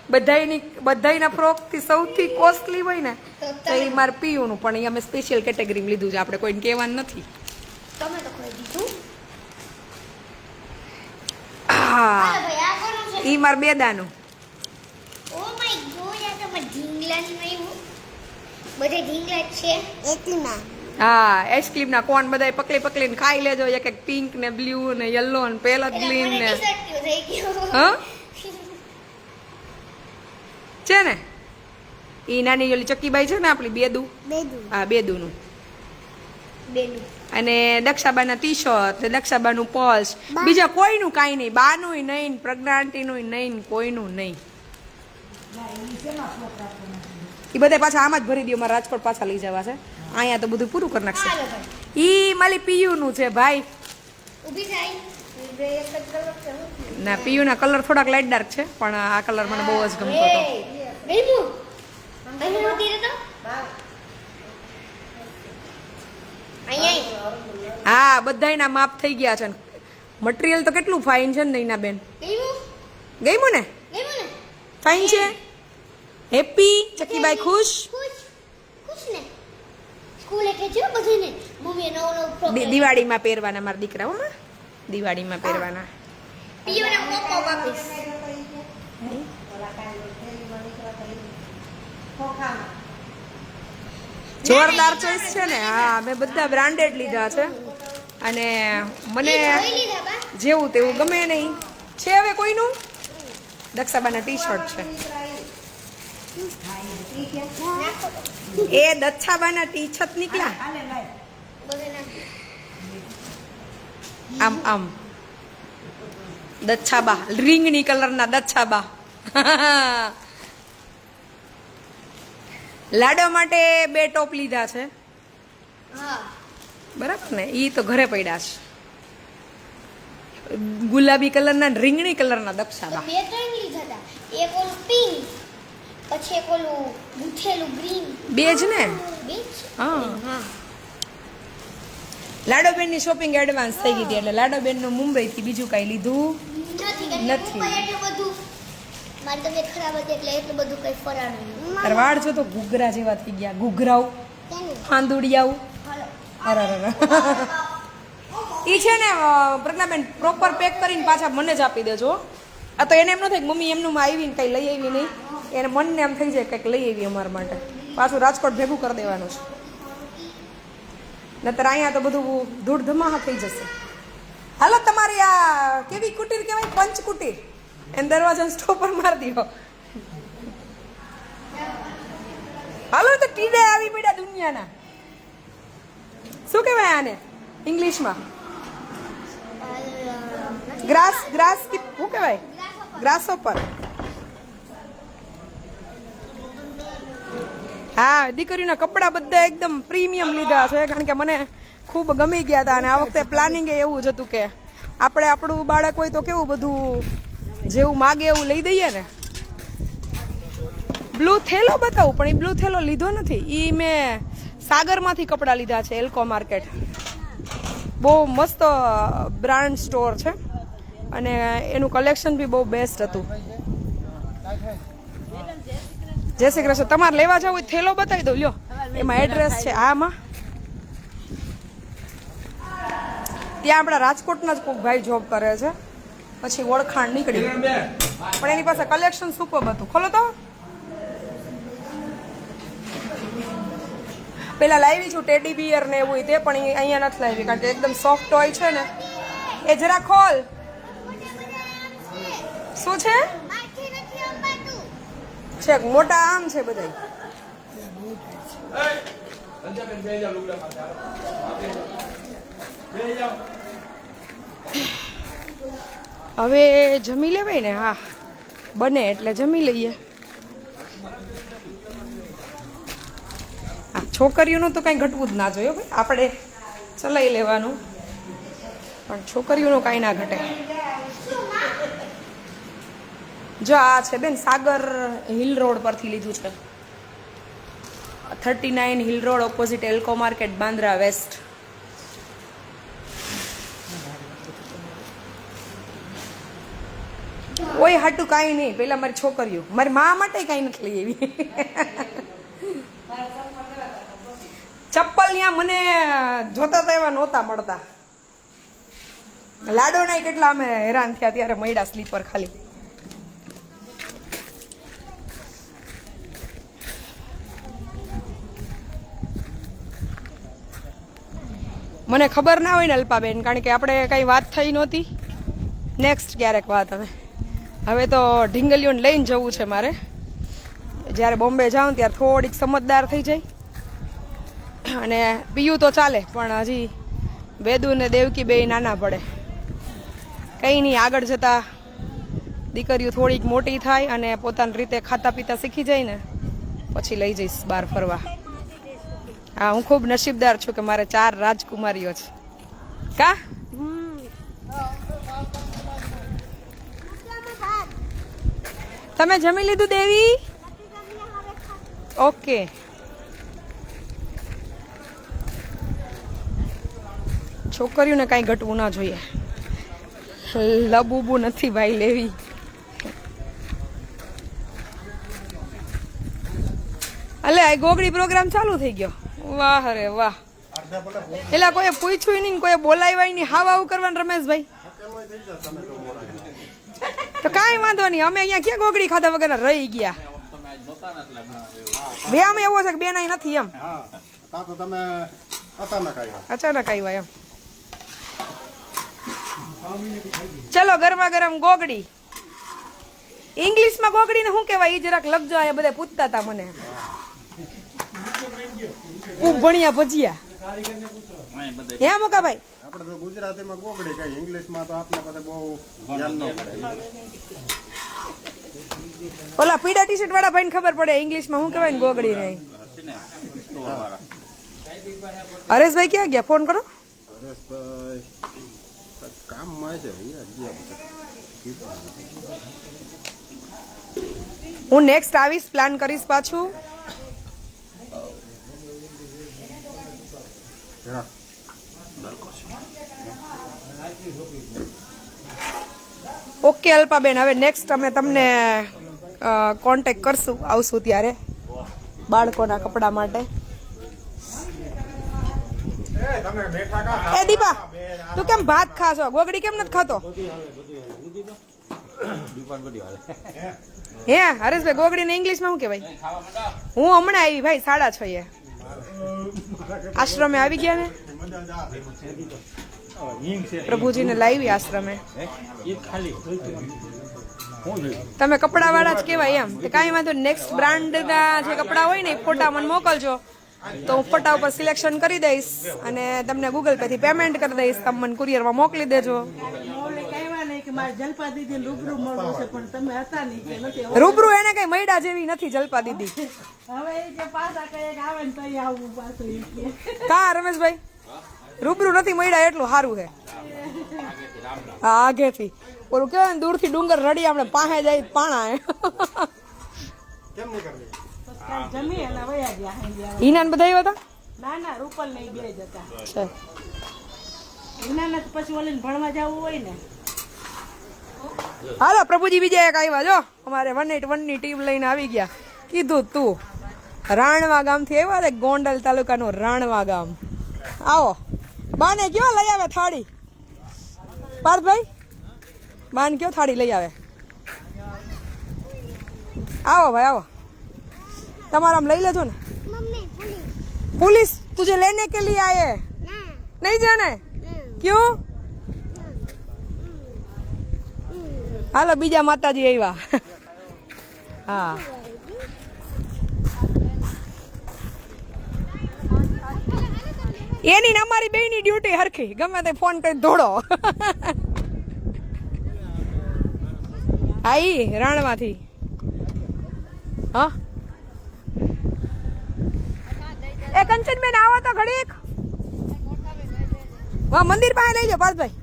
બધાયના ફ્રોક થી સૌથી કોસ્ટલી હોય ને તો એ મારે પીયુંનું પણ એ અમે સ્પેશિયલ કેટેગરીમાં લીધું છે આપણે કોઈને કહેવાનું નથી તમે તો કોઈ દીધું હા ભાઈ આ કોનું છે ઈ માર 2 દાનું ઓ માય ગોડ આ તો ઢીંગલાની નહીં બધે ઢીંગલા જ છે એટલીમાં હા આઈસ્ક્રીમના કોન બધાય પકડીને ખાઈ લેજો એક એક પિંક ને બ્લુ ને યલો ને પેલા ગ્રીન ને થઈ ગયો હા છે ને ઈ નાની ઓલી ચક્કીબાઈ છે ને આપણી બેદુ હા બેદુનું બેનું અને દક્ષાબાના ટી શર્ટ ને દક્ષાબાનું પર્સ બીજા કોઈનું કાંઈ નહીં બાનું નહીં પ્રજ્ઞાંટીનું નહીં કોઈનું નહીં એ બધા પાછા આમાં જ ભરી દો મારા રાજકોટ પાછા લઈ જવા છે અહીંયા તો બધું પૂરું કરી નાખશે ઈ માલી પીયુનું છે ભાઈ ઊભી થાય એક જ કલર છે ના પીયુના કલર થોડાક લાઇટ ડાર્ક છે પણ આ કલર મને બહુ જ ગમતો હતો બેનું અહીં હોતી રહે તો અહીંયા હા બધાયના માપ થઈ ગયા છે મટીરિયલ તો કેટલું ફાઇન છે ને નૈના બેન ગમ્યું ને ફાઇન છે હેપી ચક્કીબાઈ ખુશ ખુશ ને સ્કૂલે કે જો બધાને મમ્મીએ નવો ફ્રોક દિવાળીમાં પહેરવાના મારા દીકરાઓમાં દિવાળીમાં પહેરવાના પીઓને મોકો વાપીસ જોરદાર ચોઈસ છે ને હા મેં બધા બ્રાન્ડેડ લીધા છે અને મને જેવું તેવું ગમે નહીં છે હવે કોઈનું દક્ષાબાના ટી શર્ટ છે એ દક્ષાબાના ટી શર્ટ નીકળ્યા આમ આમ દચ્છાબા રીંગણી કલરના દચ્છાબા લાડો માટે 2 ટોપ લીધા છે હા બરાબર ને ઈ તો ઘરે પડ્યા છે ગુલાબી કલરના રીંગણી કલરના દક્ષાબા બે ત્રણ લીધા હતા એક ઓલું પિંક પછી એક ઓલું ગૂંથેલું ગ્રીન બે જ ને બે હા હા લાડોબેનની શોપિંગ એડવાન્સ થઈ ગઈ હતી એટલે લાડોબેનનું મુંબઈથી બીજું કાંઈ લીધું નથી એટલું બધું મારી તબિયત ખરાબ હતી એટલે એટલું બધું કઈ ફરાણું નહીં તાર વાળ છો તો ઘૂઘરા જેવા થઈ ગયા ઘૂઘરાઓ ફાંદુડિયાઓ અરે ઈ છે ને પ્રજ્ઞાબેન પ્રોપર પેક કરીને પાછા મને જ આપી દેજો આ તો એને એમ ન થાય કે મમ્મી એમનું આવી ને કંઈ લઈ આવી નહીં એને મનને એમ થઈ જાય કંઈક લઈ આવી અમારા માટે પાછું રાજકોટ ભેગું કરી દેવાનું છે નતર અહીંયા તો બધું ધૂળ ધમાહા થઈ જશે હાલો તમારી આ કેવી કુટીર કહેવાય પંચ કુટીર એને દરવાજા સ્ટોપર મારી દો હાલો તો ટીડે આવી પડ્યા દુનિયાના શું કહેવાય આને ઇંગ્લિશમાં ગ્રાસ શું કહેવાય ગ્રાસહોપર હા દીકરીના કપડાં બધા એકદમ પ્રીમિયમ લીધા છે કારણ કે મને ખૂબ ગમી ગયા હતા અને આ વખતે પ્લાનિંગ એવું જ હતું કે આપણે આપણું બાળક હોય તો કેવું બધું જેવું માગે એવું લઈ દઈએ ને બ્લુ થેલો બતાવું પણ એ બ્લુ થેલો લીધો નથી એ મેં સાગરમાંથી કપડાં લીધા છે એલ્કો માર્કેટ બહુ મસ્ત બ્રાન્ડ સ્ટોર છે અને એનું કલેક્શન બી બહુ બેસ્ટ હતું જય શ્રી કૃષ્ણ તમારે લેવા જાવ થેલો બતાવી દઉં લ્યો એમાં એડ્રેસ છે આમાં ત્યાં આપણા રાજકોટના જ કોઈ ભાઈ જોબ કરે છે પછી ઓળખાણ નીકળી પણ એની પાસે કલેક્શન સુપર હતું ખોલો તો પેલા લાવી છું ટેડી બિયર ને એવું તે પણ અહીંયા નથી લાવી કારણ કે એકદમ સોફ્ટ હોય છે ને એ જરા ખોલ. શું છે? માથે નથી અંબાતું. છેક મોટા આમ છે બધા. હવે જમી લેવાય ને? હા, બને એટલે જમી લઈએ. હા, છોકરીઓનું તો કઈ ઘટવું જ ના જોઈએ ભાઈ, આપણે ચલાવી લેવાનું, પણ છોકરીઓનું કાંઈ ના ઘટે. જો આ છે બેન સાગર હિલ રોડ પરથી લીધું છે. 39 hill road, opposite Elco market, Bandra West. ઓય હાટું કાંઈ નહીં, પેલા મારી છોકરીઓ, મારી મા માટે કાંઈ નથી લઈ આવી. ચપ્પલ ત્યાં મને જોતા તો એવા નહોતા મળતા. લાડો ના કેટલા અમે હેરાન થયા ત્યારે મળ્યા સ્લીપર ખાલી. મને ખબર ના હોય ને અલ્પાબેન, કારણ કે આપણે કઈ વાત થઈ નહોતી. નેક્સ્ટ ક્યારેક વાત. હવે તો ઢીંગલીઓને લઈને જવું છે મારે. જ્યારે બોમ્બે જાઉં ત્યારે થોડીક સમજદાર થઈ જાય. અને પીયું તો ચાલે, પણ હજી વેદુ ને દેવકી બે નાના પડે. કંઈ નહીં, આગળ જતા દીકરીઓ થોડીક મોટી થાય અને પોતાની રીતે ખાતા પીતા શીખી જાય ને પછી લઈ જઈશ બહાર ફરવા. હા, હું ખૂબ નસીબદાર છું કે મારે 4 રાજકુમારીઓ છે. કા તમે જમી લીધું દેવી? ઓકે. છોકરીઓને કાંઈ ઘટવું ના જોઈએ. લબુબુ નથી ભાઈ લેવી. અલે આ ગોગડી પ્રોગ્રામ ચાલુ થઈ ગયો. વાહ રે વાહ. એટલે કોઈ પૂછ્યું નહીં, કોઈ બોલાવ્યા નહીં, હાવ આવું કરવાનું રમેશભાઈ. તો કાંઈ વાંધો નહીં, અમે અહીંયા ક્યાં ગોગડી ખાધા વગર રહી ગયા. વ્યાયામ એવો છે કે બેન અહીં નથી એમ. અચાનક આવ્યા એમ. ચલો ગરમા ગરમ ગોગડી. ઇંગ્લિશમાં ગોગડીને શું કહેવાય એ જરાક લખજો. આ બધા પૂછતા હતા મને. ભણ્યા ભજીયા હે મોકાભાઈ? આપણે તો ગુજરાતીમાં ગોગડી કઈ, ઇંગ્લિશમાં તો આપણે બધા બહુ ધ્યાન ન પડે. ઓલા પીડા ટી શર્ટ વાળા ભાઈને ખબર પડે ઇંગ્લિશમાં શું કહેવાય ને ગોગડી નહીં. હરેશભાઈ ક્યાં ગયા? ફોન કરો. હરેશભાઈ કામમાં છે. હું નેક્સ્ટ આવીશ, પ્લાન કરીશ પાછું. ઓકે અલ્પાબેન, હવે નેક્સ્ટ અમે તમને કોન્ટેક્ટ કરશું, આવશું ત્યારે બાળકોના કપડા માટે. એ દીપા, તું કેમ ભાત ખાશો? ગોગડી કેમ નથી ખાતો? હે હરેશભાઈ, ગોગડીને ઇંગ્લિશમાં શું કહેવાય? હું હમણાં આવી ભાઈ, 6:30. આશ્રમે આવી ગયા ને, પ્રભુજીને લાવી આશ્રમે. તમે કપડા વાળા જ કહેવાય એમ. કાંઈ વાંધો, નેક્સ્ટ બ્રાન્ડના જે કપડા હોય ને એ ફોટા મને મોકલજો, તો હું ફોટા ઉપર સિલેક્શન કરી દઈશ અને તમને ગૂગલ પે થી પેમેન્ટ કરી દઈશ. તમે મને કુરિયરમાં મોકલી દેજો. જલપા દીદી રૂબરૂ મળવું છે, પણ તમે હતા નહીં, નથી. રૂબરૂ એને કઈ મૈડા જેવી નથી જલપા દીદી. હવે એ જે પાછા કઈ આવે ને તો આવું પાછું. કા રમેશભાઈ, રૂબરૂ નથી મૈડા એટલું સારું છે. હા, આગેથી ઓલું કેવાય ને, દૂરથી ડુંગર રડી આપણે પાસે જાય પાણા. જમી અને વયા ગયા. હિનાન બધા આવ્યા હતા? ના ના, રૂપલ નહીં, બે જ હતા. છે હિનાને તો પછી ઓલીને ભણવા જવું હોય ને. હાલો પ્રભુજી બીજા એક આવ્યા. જો અમારે 181 ની ટીમ લઈને આવી ગયા. કીધું તું રાણવા ગામથી આવ્યા હતા, ગોંડલ તાલુકાનું રાણવા ગામ. આવો બાને કયો લઈ આવે થાળી. પાર્થભાઈ, બાન કયો થાળી લઈ આવે. આવો ભાઈ આવો, તમારા લઈ લેજો ને. पुलिस तुझे लेने के लिए आए हैं? नहीं जाना है? क्यों? હાલો બીજા માતાજી આવ્યા. હા એની ને અમારી બેયની ડ્યુટી હરખી, ગમે તે ફોન કરી દોડો. આઈ રાણમાંથી. હા એ કંચનબેન આવો તો ઘડીક. વાહ મંદિર પાસે લઈ જાઓ પાર્થભાઈ,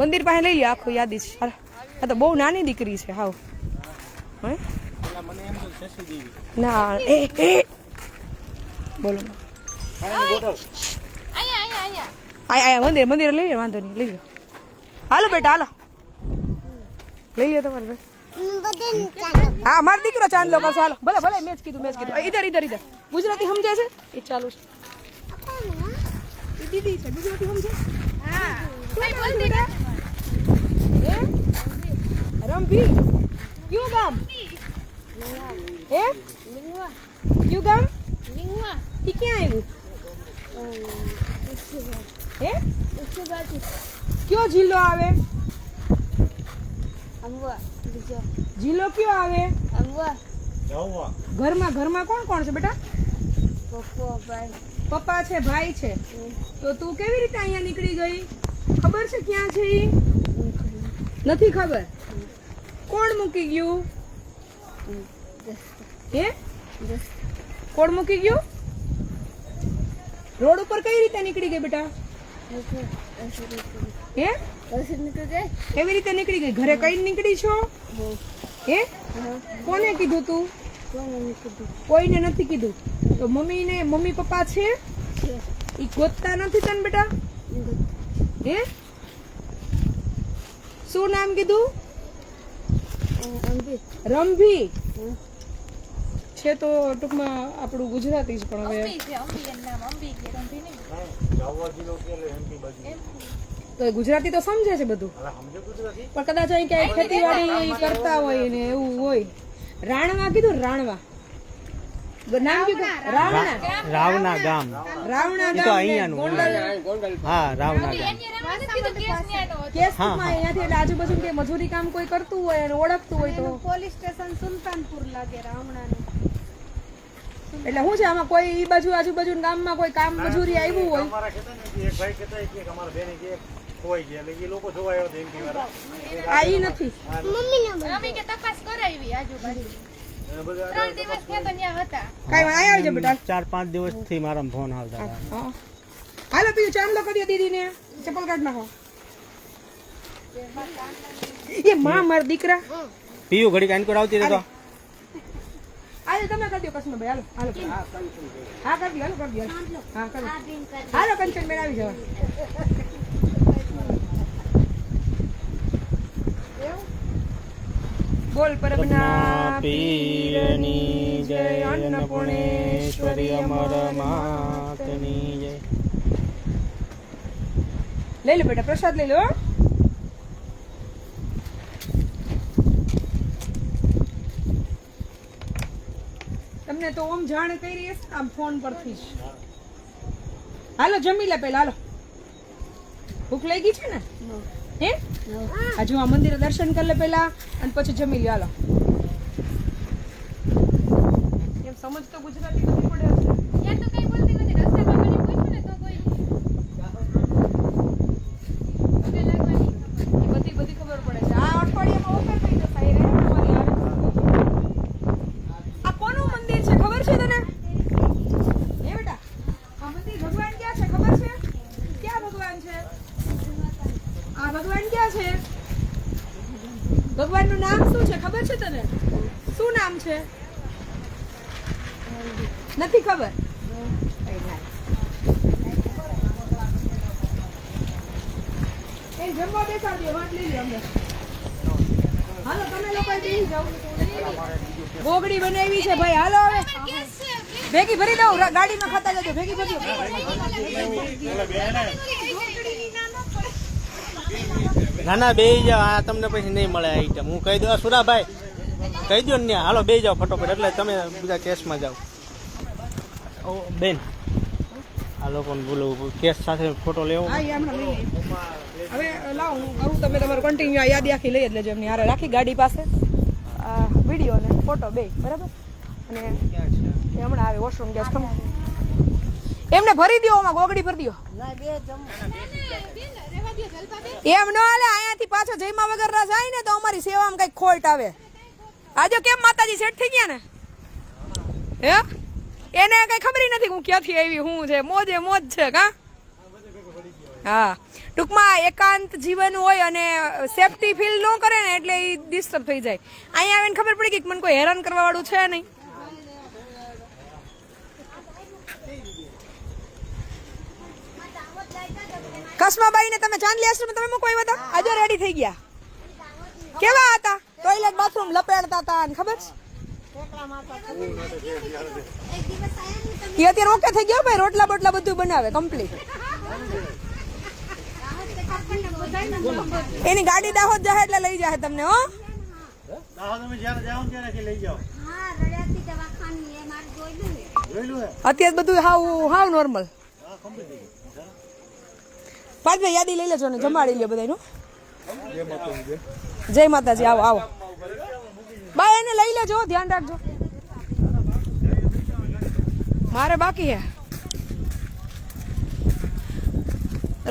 મંદિર પાસે લઈ લો આખું યાદી છે. આ તો બહુ નાની દીકરી છે હાવ. હે ના એ બોલો આયા મંદિર મંદિર લઈ લો, વાંધો નહીં લઈ લો. હાલો બેટા હાલો લઈ લો તમારે ભાઈ. હા મારો દીકરો ચાંદલો કરશે. હાલો ભલે ભલે મેં જ કીધું ઇધર ઇધર ઇધર. ગુજરાતી સમજે છે એ ચાલુ છે. દીદી છે ગુજરાતી સમજે. હા રમભી ક્યું ગામ હે ક્યું ગામ ઈ ક્યાં આવ્યું હે કયો જિલ્લો આવે જિલ્લો કયો આવે ઘરમાં ઘરમાં કોણ કોણ છે બેટા પપ્પા છે ભાઈ છે તો તું કેવી રીતે અહીંયા નીકળી ગઈ ખબર છે ક્યાં છે ઈ નથી ખબર કોણ મૂકી ગયું હે કોણ મૂકી ગયું રોડ ઉપર કઈ રીતે નીકળી ગઈ બેટા હે કેવી રીતે નીકળી ગઈ ઘરે કઈ નીકળી છો હે કોને કીધું તું કોઈને નથી કીધું તો મમ્મી પપ્પા છે ઈ ગોતતા નથી તને બેટા હે શું નામ કીધું રમભી છે તો ટૂંકમાં આપણું ગુજરાતી જ પણ હવે તો ગુજરાતી તો સમજે છે બધું પણ કદાચ અહીં ક્યાંય ખેતીવાડી કરતા હોય ને એવું હોય. રાણવા કીધું રાણવા નામ કીધું રાવણા ગામ રાવણા તો ગામ અહીંયાનું. હા રાવણા ગામ. કેસમાં અહીંયાથી એટલે આજુબાજુ કે મજૂરી કામ કોઈ કરતું હોય અને ઓળખતું હોય તો પોલીસ સ્ટેશન સુલતાનપુર લાગે રામણાનું. એટલે શું છે આમાં કોઈ ઈ બાજુ આજુબાજુ ગામમાં કોઈ કામ મજૂરી આવ્યું હોય આ ઈ નથી અમે કે તપાસ કરાવી આજુબાજુ 3 દિવસ થયા તો ત્યાં હતા. કાઈ આયા આવજો બેટા 4-5 દિવસથી મારા ફોન આવતા હતા. હા હાલો પીયું ચાંદલો કરી દો દીદીને ચપ્પલ કાઢ નાખો. એ માં માર દીકરા પીયું ઘડી કાઈન કોડ આવતી રહેતો. આજે તમે કરી દો કસમ ભાઈ હાલો હા કરી દો હા કરી હાલો કંચન બેન આવી જવા. બોલ પરબના પીરની જય અન્નપૂર્ણેશ્વરી અમર માતની જય. લઈ લો બેટા પ્રસાદ લઈ લો. તમને તો ઓમ જાણ કરી હશે આમ ફોન પરથી જ. હાલો જમી લે પેલા હાલો ભૂખ લાગી છે ને હે હજુ આ મંદિરે દર્શન કરી લે પેલા અને પછી જમી લે. હાલો એમ સમજ તો ગુજરાતી નથી પડે હશે. ત્યાં તો કઈ બોલતી નથી રસ્તામાં મને પૂછ્યું ને તો કોઈ પગે લાગવાની એ બધી ખબર પડે છે. આ અઠવાડિયામાં ઓફર થઈ જશે એ રે અમારી આવે. આ કોનું મંદિર છે ખબર છે તને હે બેટા આ મંદિર ભગવાન ક્યાં છે ખબર છે ક્યાં ભગવાન છે આ ભગવાન ક્યાં છે ભગવાનનું નામ શું છે ખબર છે તને શું નામ છે નથી ખબર એ જમવા બેસાડજો વાટ લઈ લો અમને. હાલો તમે લોકો બેસી જાઓ. બોગડી બનાવી છે ભાઈ હાલો હવે ભેગી ભરી દઉં ગાડીમાં ખાતા જજો ભેગી ભરી દો. ના ના બે જાઓ આ તમને પછી નહીં મળે આઈટમ. હું કહી દઉં સુરાભાઈ કહી દો ને હાલો બે જાઓ ફટોફટ એટલે તમે બધા કેસમાં જાઓ. ઓ બેન આ લોકોને બોલવું કેસ સાથે ફોટો લેવો હા એ હમણાં લઈ લઈએ. હવે લાવો હું કરું, તમે તમારું કન્ટિન્યુ આ યાદી આખી લઈ જ લેજો એમની હારે રાખી ગાડી પાસે વિડીયો ને ફોટો બે બરાબર. અને એ હમણાં આવે વોશરૂમ ગેસ તમે એમને ભરી દો, આમાં ગોગડી ભરી દો. એમ ન હાલે, અહીંયાથી પાછો જયમા વગર જાય ને તો અમારી સેવામાં કઈક ખોટ આવે. આજે કેમ માતાજી સેટ થઈ ગયા ને હે એને કઈ ખબર નથી હું ક્યાંથી આવી હું છે, મોજે મોજ છે કા. હા ટૂંકમાં એકાંત જીવન હોય અને સેફટી ફીલ ન કરે ને એટલે એ ડિસ્ટર્બ થઈ જાય. અહીંયા આવીને ખબર પડી કે મને કોઈ હેરાન કરવા વાળું છે નહીં. કસ્માબાઈ ને તમે ચાંદલી આશ્રમ તમે મૂકવા આવ્યા હતા, આજે રેડી થઈ ગયા. કેવા હતા? ટોયલેટ બાથરૂમ લપેડતા હતા ને ખબર છે? એ અત્યારે ઓકે થઈ ગયો ભાઈ, રોટલા બોટલા બધું બનાવે કમ્પ્લીટ. એની ગાડી દાહોદ જાય એટલે લઈ જાય તમને. હો અત્યારે બધું હાવ નોર્મલ. પાંચભાઈ યાદી લઈ લેજો ને જમાડી લ્યો બધાનું. જય માતાજી. આવો આવો બાય, એને લઈ લેજો, ધ્યાન રાખજો. મારે બાકી હે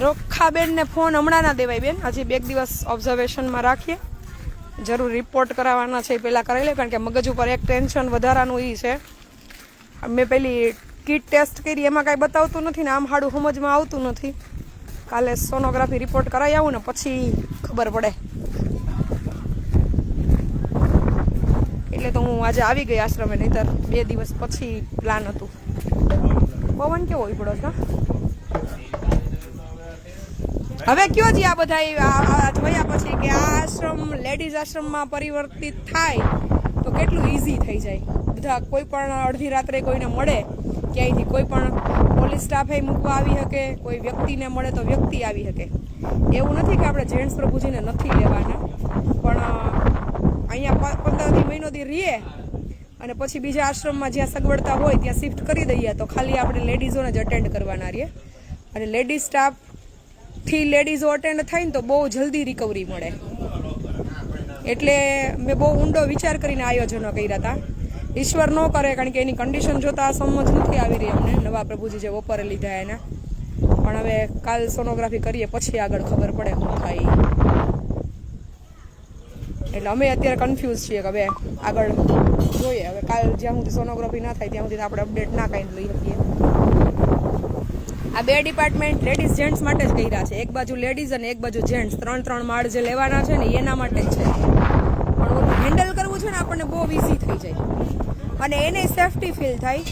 રોખાબેન ને ફોન હમણાં ના દેવાય બેન, હજી 2 દિવસ ઓબ્ઝર્વેશનમાં રાખીએ. જરૂર રિપોર્ટ કરાવવાના છે એ પહેલાં કરાવી લે, કારણ કે મગજ ઉપર એક ટેન્શન વધારાનું એ છે. મેં પેલી કીટ ટેસ્ટ કરી એમાં કાંઈ બતાવતું નથી ને આમ હાડું સમજમાં આવતું નથી. કાલે સોનોગ્રાફી રિપોર્ટ કરાવી આવું ને પછી ખબર પડે. એટલે તો હું આજે આવી ગઈ આશ્રમે, નહીંતર 2 દિવસ પછી પ્લાન હતું. પવન કેવો પડ્યો છે. હવે કયો જી આ બધા જોયા પછી કે આ આશ્રમ લેડીઝ આશ્રમમાં પરિવર્તિત થાય તો કેટલું ઈઝી થઈ જાય. બધા કોઈ પણ અડધી રાત્રે કોઈને મળે ક્યાંયથી, કોઈ પણ પોલીસ સ્ટાફે મૂકવા આવી શકે, કોઈ વ્યક્તિને મળે તો વ્યક્તિ આવી શકે. એવું નથી કે આપણે જેન્ટ્સ પ્રભુજીને નથી લેવાના, પણ અહીંયા 15 મહિનો દી રહીએ અને પછી બીજા આશ્રમમાં જ્યાં સગવડતા હોય ત્યાં શિફ્ટ કરી દઈએ તો ખાલી આપણે લેડીઝોને જ અટેન્ડ કરવાના રહીએ. અને લેડીઝ સ્ટાફથી લેડીઝો અટેન્ડ થાય ને તો બહુ જલ્દી રિકવરી મળે. એટલે મેં બહુ ઊંડો વિચાર કરીને આયોજનો કર્યા હતા. ઈશ્વર ન કરે, કારણ કે એની કન્ડિશન જોતા સમજ નથી આવી રહી અમને, નવા પ્રભુજી જે બપોરે લીધા એના. પણ હવે કાલ સોનોગ્રાફી કરીએ પછી આગળ ખબર પડે શું થાય. એટલે અમે અત્યારે કન્ફ્યુઝ છીએ કે હવે આગળ જોઈએ. હવે કાલ જ્યાં સુધી સોનોગ્રાફી ના થાય ત્યાં સુધી આપણે અપડેટ ના કાંઈ લઈ શકીએ. આ 2 ડિપાર્ટમેન્ટ લેડીઝ જેન્ટ્સ માટે જ કર્યા છે. એક બાજુ લેડીઝ અને એક બાજુ જેન્ટ્સ, 3 માળ જે લેવાના છે ને એના માટે જ છે. પણ ઓલું હેન્ડલ કરવું છે ને આપણને બહુ ઇઝી થઈ જાય અને એને સેફટી ફીલ થાય.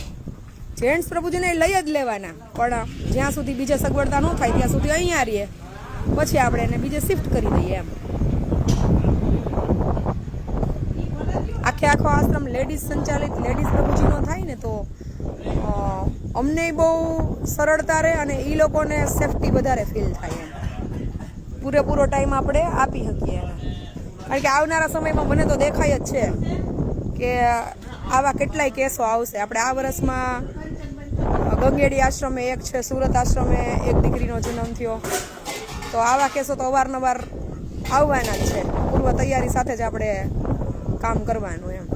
જેન્ટ્સ પ્રભુજીને લઈ જ લેવાના, પણ જ્યાં સુધી બીજે સગવડતા ન થાય ત્યાં સુધી અહીંયા રહીએ, પછી આપણે એને બીજે શિફ્ટ કરી દઈએ એમ. આખો આશ્રમ લેડીઝ સંચાલિત લેડીઝ પ્રભુજીનો થાય ને તો અમને બહુ સરળતા રહે અને એ લોકોને સેફટી વધારે ફીલ થાય એમ. પૂરેપૂરો ટાઈમ આપણે આપી શકીએ એને. કારણ કે આવનારા સમયમાં મને તો દેખાય જ છે કે આવા કેટલાય કેસો આવશે. આપણે આ વર્ષમાં ગંગેડી આશ્રમે એક છે, સુરત આશ્રમે એક દીકરીનો જન્મ થયો, તો આવા કેસો તો અવારનવાર આવવાના જ છે. પૂર્વ તૈયારી સાથે જ આપણે કામ કરવાનું એમ.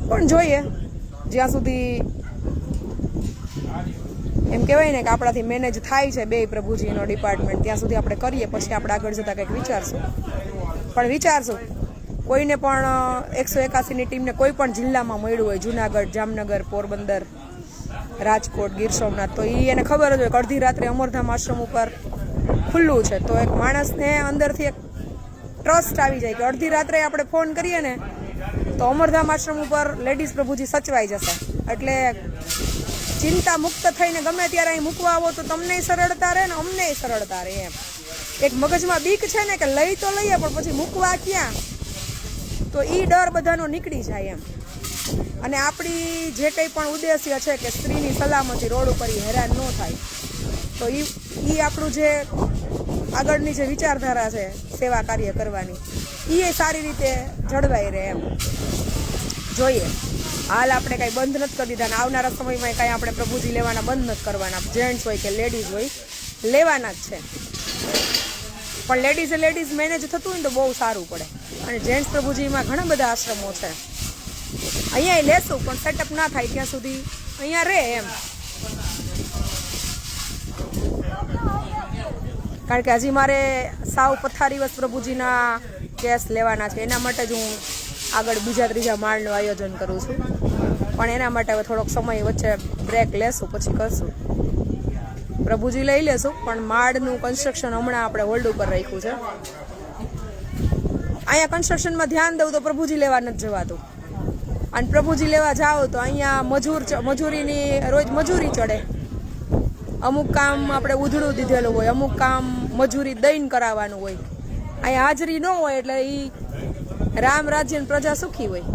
પણ જોઈએ જ્યાં સુધી એમ કહેવાય ને કે આપણાથી મેનેજ થાય છે 2 પ્રભુજીનો ડિપાર્ટમેન્ટ ત્યાં સુધી આપણે કરીએ, પછી આપણે આગળ જતાં કંઈક વિચારશું. પણ વિચારશું કોઈને પણ 181ની ટીમને કોઈ પણ જિલ્લામાં મળ્યું હોય, જુનાગઢ, જામનગર, પોરબંદર, રાજકોટ, ગીર સોમનાથ, તો એને ખબર જ હોય કે અડધી રાત્રે અમરધામ આશ્રમ ઉપર ખુલ્લું છે, તો એક માણસને અંદરથી એક ટ્રસ્ટ આવી જાય કે અડધી રાત્રે આપણે ફોન કરીએ ને તો અમરધામ આશ્રમ ઉપર લેડીઝ પ્રભુજી સચવાઈ જશે. એટલે ચિંતા મુક્ત થઈને ગમે ત્યારે અહીં મૂકવા આવો તો તમને સરળતા રહે ને અમને સરળતા રહે એમ. એક મગજમાં બીક છે ને કે લઈ તો લઈએ પણ પછી મૂકવા ક્યાં, તો એ ડર બધાનો નીકળી જાય એમ. અને આપણી જે કંઈ પણ ઉદ્દેશ્ય છે કે સ્ત્રીની સલામતી, રોડ ઉપર હેરાન ન થાય, તો એ આપણું જે આગળની જે વિચારધારા છે સેવા કાર્ય કરવાની, એ સારી રીતે જળવાઈ રહે એમ. જોઈએ હાલ આપણે કાંઈ બંધ નથી કરી દીધા, અને આવનારા સમયમાં કાંઈ આપણે પ્રભુજી લેવાના બંધ નથી કરવાના. જેન્ટ્સ હોય કે લેડીઝ હોય લેવાના જ છે, પણ લેડીઝ મેનેજ થતું હોય ને તો બહુ સારું પડે. અને જેન્ટ્સ પ્રભુજીમાં ઘણા બધા આશ્રમો છે, અહીંયા લેશું પણ સેટઅપ ના થાય ત્યાં સુધી અહીંયા રહે એમ. કારણ કે હજી મારે સાવ પથારીવશ પ્રભુજીના કેસ લેવાના છે, એના માટે જ હું આગળ બીજા ત્રીજા માળનું આયોજન કરું છું. પણ એના માટે હવે થોડોક સમય વચ્ચે બ્રેક લેશું, પછી કરશું. પ્રભુજી લઈ લેશું, પણ માળનું કન્સ્ટ્રક્શન હમણાં આપણે હોલ્ડ ઉપર રાખ્યું છે. અહીંયા કન્સ્ટ્રક્શનમાં ધ્યાન દઉં તો પ્રભુજી લેવા નથી જવાતું, અને પ્રભુજી લેવા જાઓ તો અહીંયા મજૂરીની રોજ મજૂરી ચડે. અમુક કામ આપણે ઉધડું દીધેલું હોય, અમુક કામ મજૂરી દઈને કરાવવાનું હોય. અહીંયા હાજરી ન હોય એટલે એ રામ રાજ્ય પ્રજા સુખી હોય.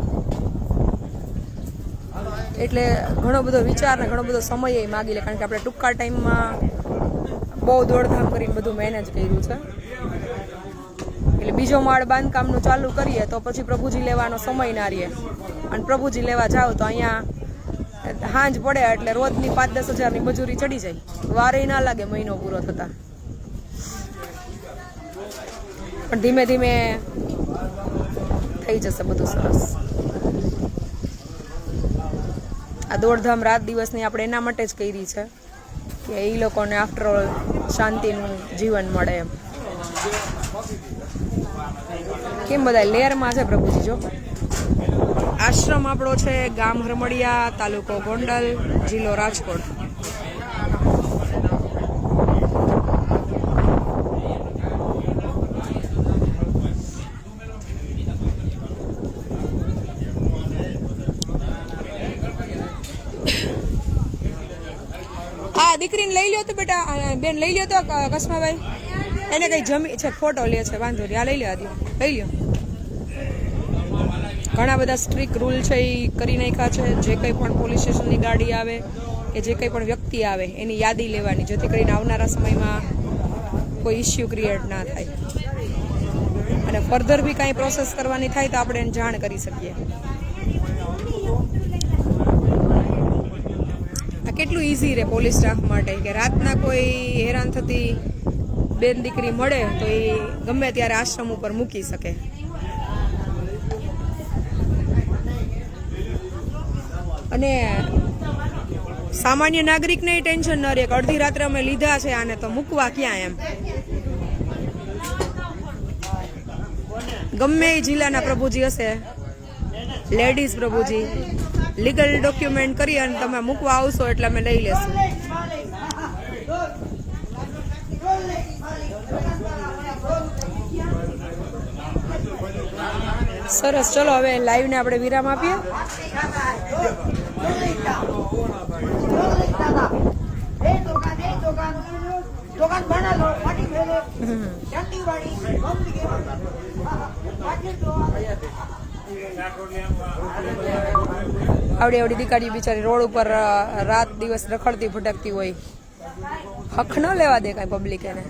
એટલે ઘણો બધો વિચાર ને ઘણો બધો સમય માગી લે, કારણ કે આપણે ટૂંકા ટાઈમમાં બહુ દોડધામ કરીને બધું મેનેજ કર્યું છે. એટલે બીજો માળ બાંધકામનું ચાલુ કરીએ તો પછી પ્રભુજી લેવાનો સમય ના રહે, અને પ્રભુજી લેવા જાઓ તો અહીંયા હાંજ પડે એટલે રોજની 5-10 હજારની મજૂરી ચડી જાય, વારે ના લાગે મહિનો પૂરો થતા. પણ ધીમે ધીમે થઈ જશે બધું સરસ. આ દોડધામ રાત દિવસની આપણે એના માટે જ કરી છે કે એ લોકોને આફ્ટર ઓલ શાંતિનું જીવન મળે એમ. કેમ બધા લેરમાં છે પ્રભુજી. જો આશ્રમ આપણો છે ગામ હરમડિયા, તાલુકો ગોંડલ, જિલ્લો રાજકોટ. હા દીકરીને લઈ લ્યો તો બેટા, બેન લઈ લ્યો તો કસ્માભાઈ, એને કઈ જમી છે, ફોટો લે છે, વાંધો નહીં. આ લઈ લ્યો, આદિ લઈ લ્યો. ઘણા બધા સ્ટ્રિક્ટ રૂલ છે એ કરી નાખ્યા છે. જે કંઈ પણ પોલીસ સ્ટેશનની ગાડી આવે કે જે કંઈ પણ વ્યક્તિ આવે એની યાદી લેવાની, જેથી કરીને આવનારા સમયમાં કોઈ ઇસ્યુ ક્રિએટ ના થાય, અને ફર્ધર બી કાંઈ પ્રોસેસ કરવાની થાય તો આપણે એને જાણ કરી શકીએ. આ કેટલું ઇઝી રહે પોલીસ સ્ટાફ માટે કે રાતના કોઈ હેરાન થતી બેન દીકરી મળે તો એ ગમે ત્યારે આશ્રમ ઉપર મૂકી શકે. અને સામાન્ય નાગરિકને ટેન્શન ન રહે કે અડધી રાત્રે અમે લીધા છે આને તો મૂકવા ક્યાં એમ. ગમે એ જિલ્લાના પ્રભુજી હશે, લેડીઝ પ્રભુજી, લીગલ ડોક્યુમેન્ટ કરી અને તમે મૂકવા આવશો એટલે અમે લઈ લેશું. સરસ. ચલો હવે લાઈવ ને આપણે વિરામ આપીએ. આવડી દીકરી બિચારી રોડ ઉપર રાત દિવસ રખડતી ભટકતી હોય, હક ન લેવા દે કાંઈ પબ્લિક એને.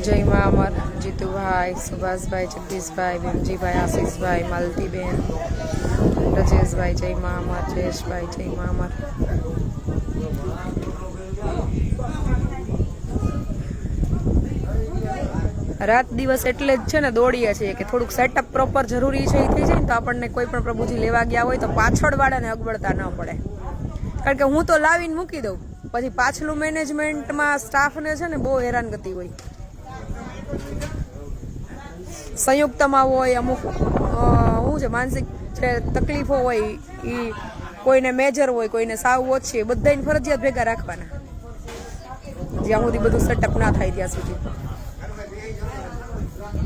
જય મા અમર, જીતુભાઈ, સુભાષભાઈ, જગદીશભાઈ, ભીમજીભાઈ, આશીષભાઈ, માલતીબેન, રજેશભાઈ, જય મા અમર, જયેશભાઈ, જય મા અમર. રાત દિવસ એટલે જ છે ને દોડીએ છીએ કે થોડુંક સેટઅપ પ્રોપર જરૂરી છે એ થઈ જાય ને તો આપણને કોઈ પણ પ્રભુજી લેવા ગયા હોય તો પાછળ વાળાને અગવડતા ન પડે. કારણ કે હું તો લાવીને મૂકી દઉં, પછી પાછલું મેનેજમેન્ટમાં સ્ટાફને છે ને બહુ હેરાનગતિ હોય. સંયુક્તમાં હોય અમુક શું છે માનસિક છે તકલીફો હોય, એ કોઈને મેજર હોય, કોઈને સાવ ઓછી હોય, બધાને ફરજિયાત ભેગા રાખવાના જ્યાં સુધી બધું સેટઅપ ના થાય ત્યાં સુધી.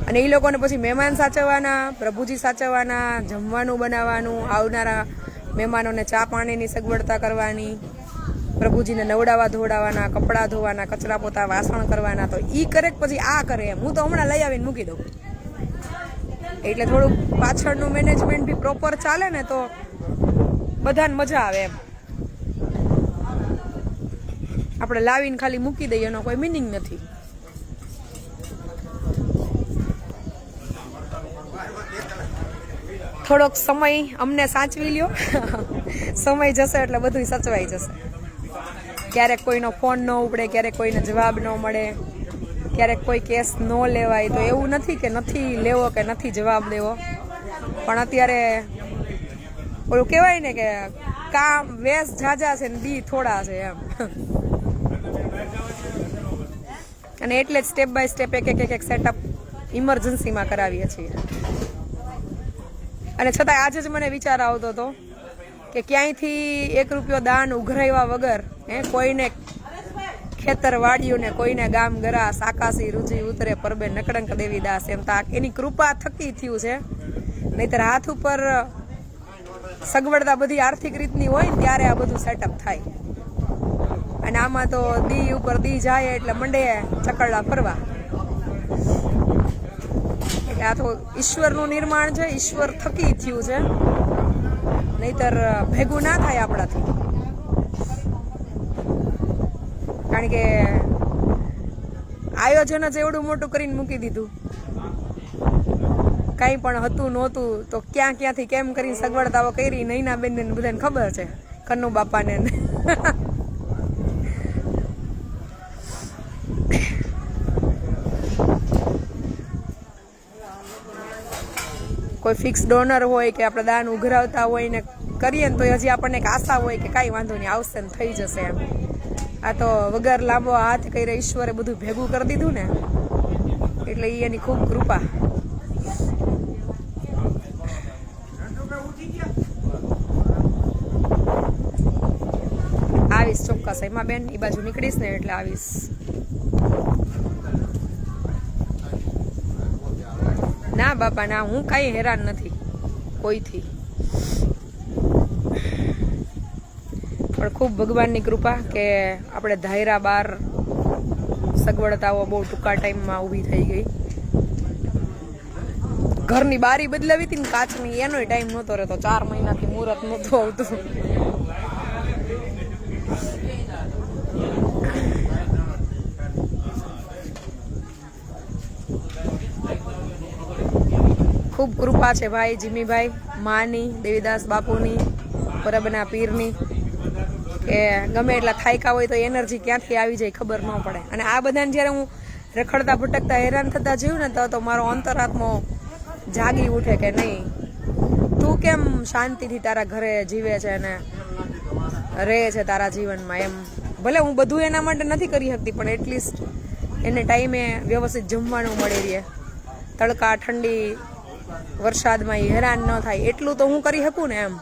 અને એ લોકોને પછી મહેમાન સાચવવાના, પ્રભુજી સાચવવાના, જમવાનું બનાવવાનું, આવનારા મહેમાનોને ચા પાણીની સગવડતા કરવાની, પ્રભુજીને નવડાવવા ધોવડાવવાના, કપડાં ધોવાના, કચરા પોતા, વાસણ કરવાના. તો ઈ કરે પછી આ કરે એમ. હું તો હમણાં લઈ આવીને મૂકી દઉં. એટલે થોડુંક પાછળનું મેનેજમેન્ટ બી પ્રોપર ચાલે ને તો બધાને મજા આવે એમ. આપણે લાવીને ખાલી મૂકી દઈએ એનો કોઈ મિનિંગ નથી. થોડોક સમય અમને સાચવી લ્યો. સમય જશે એટલે બધું સચવાઈ જશે. ક્યારેક કોઈનો ફોન ન ઉપડે, ક્યારેક કોઈને જવાબ ન મળે, ક્યારેક કોઈ કેસ ન લેવાય. તો એવું નથી કે નથી લેવો કે નથી જવાબ દેવો, પણ અત્યારે ઓલું કહેવાય ને કે કામ વેસ ઝાઝા છે ને દી થોડા છે એમ. અને એટલે જ સ્ટેપ બાય સ્ટેપ એક સેટઅપ ઇમરજન્સીમાં કરાવીએ છીએ. અને છતાંય આજે જ મને વિચાર આવતો હતો કે ક્યાંયથી 1 રૂપિયો દાન ઉઘરાવ્યા વગર કોઈને ખેતર વાળ્યું ને કોઈને ગામ ગરા સાકાસી રૂચી ઉતરે પરબે નકડંક દેવી દાસ એમ તા એની કૃપા થકી થયું છે. નહીતર હાથ ઉપર સગવડતા બધી આર્થિક રીતની હોય ને ત્યારે આ બધું સેટઅપ થાય. અને આમાં તો દી ઉપર દી જાય એટલે મંડે ચકરડા ફરવા. એટલે આ તો ઈશ્વરનું નિર્માણ છે, ઈશ્વર થકી થયું છે, નહીતર ભેગું ના થાય આપણાથી. કારણ કે આયોજન જ એવડું મોટું કરીને મૂકી દીધું, કંઈ પણ હતું નહોતું તો ક્યાંથી કેમ કરીને સગવડતાઓ કરી. નૈના બેન ને બધાને ખબર છે, કન્નુ બાપાને. કોઈ ફિક્સ ડોનર હોય કે આપણે દાન ઉઘરાવતા હોય ને કરીએ ને તો હજી આપણને એક આશા હોય કે કાંઈ વાંધો નહીં, આવશે ને થઈ જશે એમ. આ તો વગર લાંબો હાથ કરીને ઈશ્વરે બધું ભેગું કરી દીધું ને, એટલે એની ખૂબ કૃપા. આવીશ ચોક્કસ એમાં બેન, એ બાજુ નીકળીશ ને એટલે આવીશ. ના બાપા ના, હું કાંઈ હેરાન નથી કોઈથી, પણ ખૂબ ભગવાનની કૃપા કે આપણે ધાયરા બાર સગવડતાઓ બહુ ટૂંકા ટાઈમમાં ઊભી થઈ ગઈ. ઘરની બારી બદલાવી હતી ને કાચની, એનોય ટાઈમ નહોતો રહેતો. 4 મહિનાથી મુહૂર્ત નહોતું આવતું. ખૂબ કૃપા છે ભાઈ જીમીભાઈ, માની, દેવીદાસ બાપુની, પરબના પીરની, કે ગમે એટલા થાયકા હોય તો એનર્જી ક્યાંથી આવી જાય ખબર ન પડે. અને આ બધાને જ્યારે હું રખડતા ભટકતા હેરાન થતા જોયું ને તો મારો અંતરાત્મો જાગી ઉઠે કે નહીં, તું કેમ શાંતિથી તારા ઘરે જીવે છે અને રહે છે તારા જીવનમાં એમ. ભલે હું બધું એના માટે નથી કરી શકતી, પણ એટલીસ્ટ એને ટાઈમે વ્યવસ્થિત જમવાનું મળી રહે, તડકા ઠંડી વરસાદમાં હેરાન ન થાય, એટલું તો હું કરી શકું ને એમ.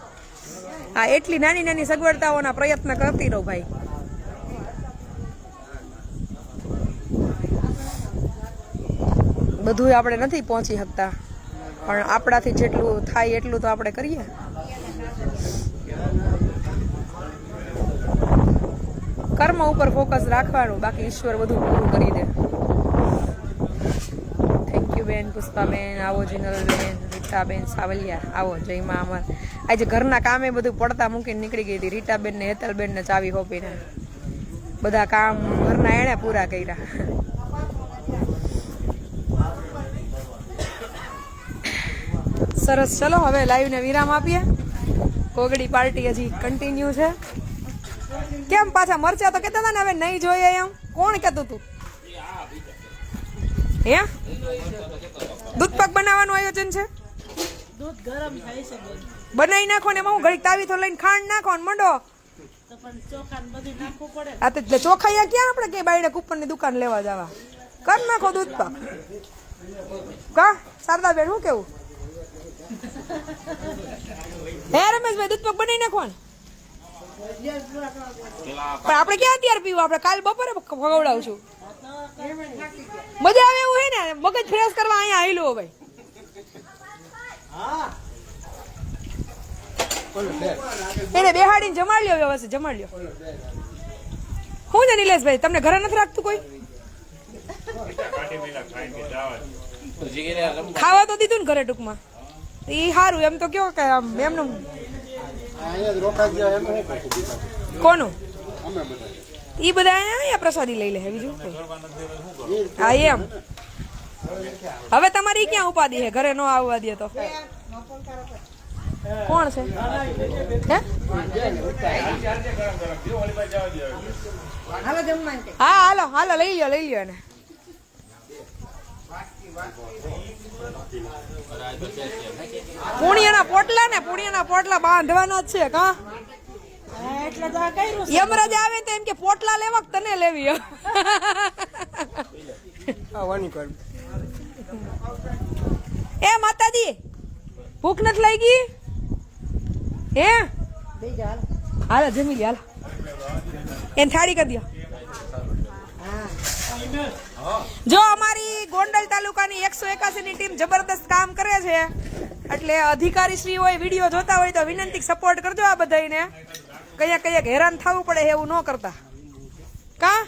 આ એટલી નાની નાની સગવડતાઓના પ્રયત્ન કરતી રહું ભાઈ. બધું આપણે નથી પહોંચી શકતા, પણ આપણાથી જેટલું થાય એટલું તો આપણે કરીએ. કર્મ ઉપર ફોકસ રાખવાનું, બાકી ઈશ્વર બધું પૂરું કરી દે. થેન્ક યુ બેન પુષ્પાબેન, આવો જીનલબેન, રીટાબેન સાવલિયા, આવો જયમાં અમર. આજે ઘરના કામે બધું પડતા મૂકીને નીકળી ગઈ હતી રીટાબેન ને હેતલબેન ને ચાવી હોપીને. બધા કામ ઘરના એણે પૂરા કર્યા. સરસ, ચલો હવે લાઈવ ને વિરામ આપીએ. કોગડી પાર્ટી હજી કન્ટિન્યુ છે. કેમ પાછા મરચા તો કેતા હતા ને હવે નહીં જોઈએ એમ? કોણ કેતું તું? હે દૂધ પાક બનાવવાનું આયોજન છે? દૂધ ગરમ થાય છે, બનાવી નાખો ને એમાં હું ઘડીક તાવી તો લઈને ખાંડ નાખો ને મંડો. તો પણ ચોખા ને બધું નાખવું પડે. આ તો ચોખાયા ક્યાં આપણે કે બાયડે કુપનની દુકાન લેવા જવા? કર નાખો દૂધ પાક. કા શારદા બેન શું કેવું? હે રમેશભાઈ દૂધ પાક બનાવી નાખો ને. પણ આપણે ક્યાં અત્યારે પીવું? આપણે કાલ બપોરે ખવડાવશું. મજા આવે એવું હે ને, મગજ ફ્રેશ કરવા અહીંયા આવેલું ભાઈ. એને બેહાડીને જમાડ લ્યો, વ્યવસ્થિત જમાડ લ્યો. શું છે નિલેશભાઈ, તમને ઘરે નથી રાખતું કોઈ? ખાવા તો દીધું ને ઘરે ટૂંકમાં, એ સારું. એમ તો કયો કે આમ એમનું કોનું ઈ બધા અહીંયા પ્રસાદી લઈ લે બીજું. હા એમ. હવે તમારી ક્યાં ઉપાધિ છે ઘરે ન આવવા દે તો? કોણ છે હે હા હાલો હાલો લઈ લ્યો એને પુણ્યના પોટલા બાંધવાના જ છે કા એટલે તો આ કર્યું છે. યમરાજ આવે તો એમ કે પોટલા લેવા કે તને લેવી એ માતાજી ભૂખ નથી લાગી હે હાલો જમી લે હાલો એને થાળી કરી દો જો અમારી ગોંડલ તાલુકાની 181 ની ટીમ જબરદસ્ત કામ કરે છે એટલે અધિકારી શ્રી હોય વિડીયો જોતા હોય તો વિનંતી સપોર્ટ કરજો આ બધાને કયા હેરાન થવું પડે એવું ન કરતા કા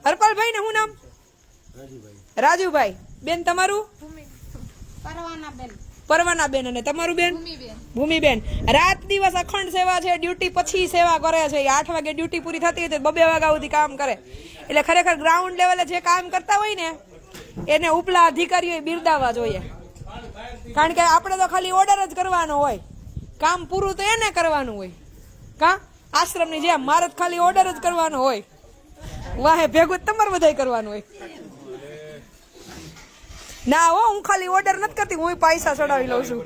હરપાલભાઈ ને શું નામ રાજુભાઈ બેન તમારું પરવાના બેન અને તમારું બેન ભૂમિબેન રાત દિવસ અખંડ સેવા છે ડ્યુટી પછી સેવા કરે છે 8 વાગે ડ્યુટી પૂરી થતી હોય તો 2 વાગ્યા સુધી કામ કરે એટલે ખરેખર ગ્રાઉન્ડ લેવલે જે કામ કરતા હોય ને એને ઉપલા અધિકારીઓએ બિરદાવવા જોઈએ કારણ કે આપણે તો ખાલી ઓર્ડર જ કરવાનો હોય કામ પૂરું તો એને કરવાનું હોય કા આશ્રમની જેમ મારે જ ખાલી ઓર્ડર જ કરવાનો હોય વાહે ભેગું તમારે બધાય કરવાનું હોય ના હો હું ખાલી ઓર્ડર નથી કરતી હું પૈસા ચડાવી લઉં છું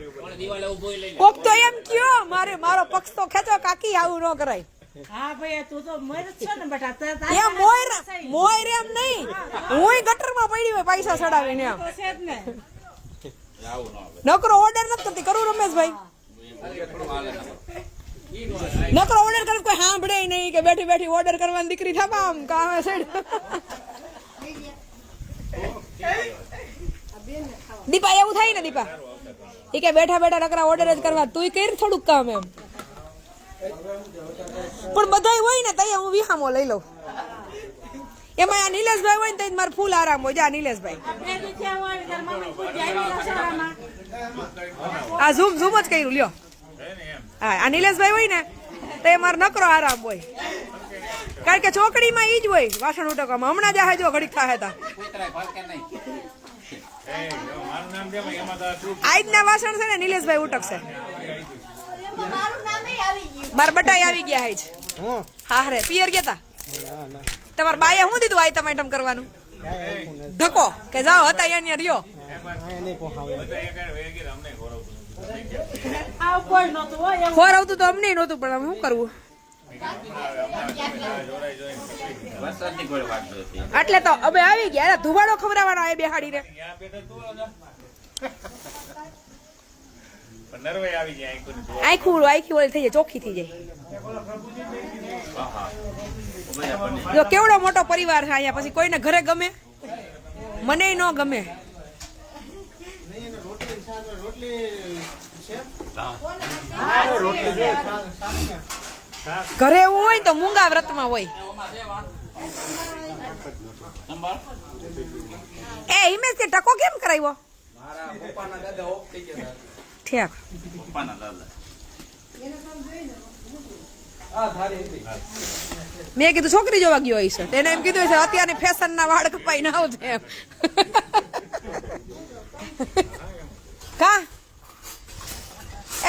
કોક તો એમ કયો મારો પક્ષ તો ખેંચો કાકી આવું ન કરાય હા ભાઈ તું તો મોર જ છો ને બેટા એમ મોય એમ નહીં હું ગટરમાં પડી હોય પૈસા ચડાવીને એમ તો છે જ ને નકરો ઓર્ડર નથી કરતી કરું રમેશભાઈ નકરો ઓર્ડર કરે કોઈ સાંભળે નહીં કે બેઠી બેઠી ઓર્ડર કરવાની દીકરી થાપા આમ કામે સાઈડ દીપા એવું થાય ને દીપા એ કે બેઠા બેઠા નકરા ઓર્ડર જ કરવા તું કર થોડુંક કામ એમ પણ બધાય હોય ને તઈ હું વિહામો લઈ લઉં એમાં આ નિલેશભાઈ હોય ને તો મારે ફૂલ આરામ હોય જા નિલેશભાઈ આ ઝૂમ જ કર્યું લ્યો હા આ નિલેશભાઈ હોય ને તો એ મારે નકરો આરામ હોય કારણ કે ચોકડીમાં ઈ જ હોય વાસણ ઉટકવામાં હમણાં જ આ જો ઘડીક થાય હતા આજના વાસણ છે ને નિલેશભાઈ ઉટકશે મારા બટાઈ આવી ગયા છે હા રે પિયર ગયા તા તમારા બાએ શું દીધું આઈટમ આઈટમ કરવાનું ધક્કો કે જાઓ હતા અહીંયા રહ્યો આ કોઈ નહોતું હોય એવું. ખોર આવતું તો અમને નહોતું પણ હવે શું કરવું એટલે તો હવે આવી ગયા ધુવાડો ખવડાવવાનો આ બેહાડીને આખી ઓલી થઈ જાય ચોખ્ખી થઈ જાય જો કેવડો મોટો પરિવાર છે અહીંયા પછી કોઈને ઘરે ગમે મને ન ગમે ઘરે એવું હોય તો મૂંગા વ્રતમાં હોય એ હિમેશ તે ટકો કેમ કરાવ્યો ઠીક મેં કીધું છોકરી જોવા ગયો હશે તેને એમ કીધું છે અત્યારની ફેશન ના વાળ કપાઈ ના આવશે એમ કા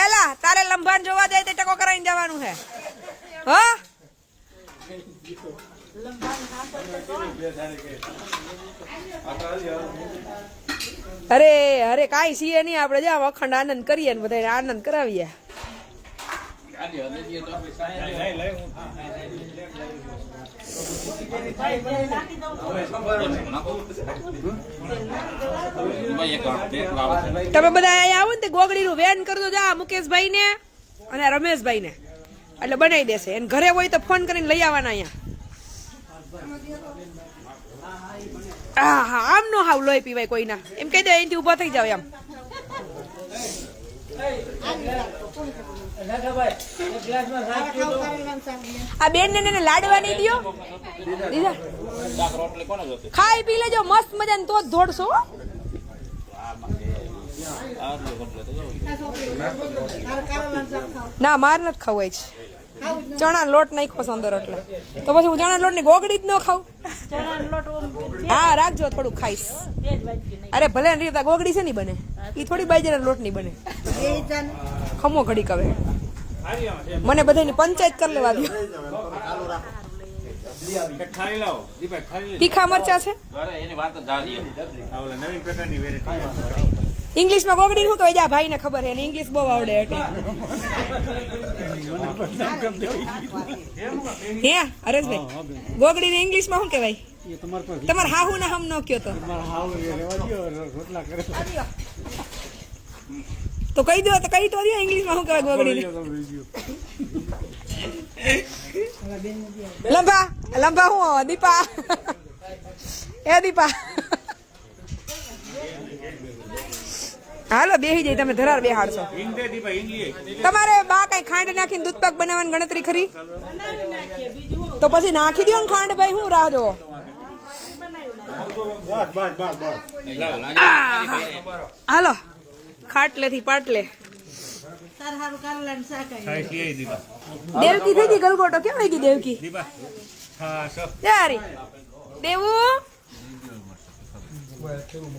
એલા તારે લંબાણ જોવા જાય તે ટકો કરાવીને જવાનું છે હા અરે અરે કાંઈ છીએ નહીં આપણે જ્યાં અખંડ આનંદ કરીએ ને બધા આનંદ કરાવીએ તમે બધા અહીંયા આવો ને તે ગોગડીનું વેન કરજો જા મુકેશભાઈ ને અને રમેશભાઈ ને એટલે બનાવી દેશે એને ઘરે હોય તો ફોન કરીને લઈ આવવાના અહીંયા હા આમ નો હાવ લોહી પીવાય કોઈના એમ કહી દે અહીંથી ઉભા થઈ જાવ એમ આ બેન ને લાડવા નહીં દો ખાઈ પી લેજો મસ્ત મજા ને તો જ દોડશો ના માર નથી ખવાય છે ચણા લોટ નાખ્યો અંદર એટલે તો પછી હું ચણા લોટ ની ગોગડી જ ન ખાઉં હા રાખજો થોડું ખાઈશ અરે ભલે ને રીતે ગોગડી છે ની બને ઈ થોડી બાજરાના લોટ ની બને ખમો ઘડીક હવે મને બધાની પંચાયત કરી લેવા દો તીખા મરચા છે ઇંગ્લિશમાં ગોગડી શું કહેવાય જા ભાઈને ખબર છે એને ઇંગ્લિશ બહુ આવડે એટલે હે હરેશભાઈ ગોગડીને ઇંગ્લિશમાં શું કહેવાય તમારે હાહુ ને હમ નો કયો તો કહી દો તો કહી તો દો ઇંગ્લિશમાં શું કહેવાય ગોગડીને લંબા લંબા હું દીપા એ દીપા હાલો બેહી જાય તમે ધરાર બેહાડશો તમારે બા કઈ ખાંડ નાખીને દૂધ પાક બનાવવાની ગણતરી ખરી તો પછી નાખી દો ને ખાંડ ભાઈ હું રાહ જો હાલો ખાટલે થી પાટલે દેવકી થઈ ગઈ ગલગોટો કેમ થઈ ગઈ દેવકી યારી દેવું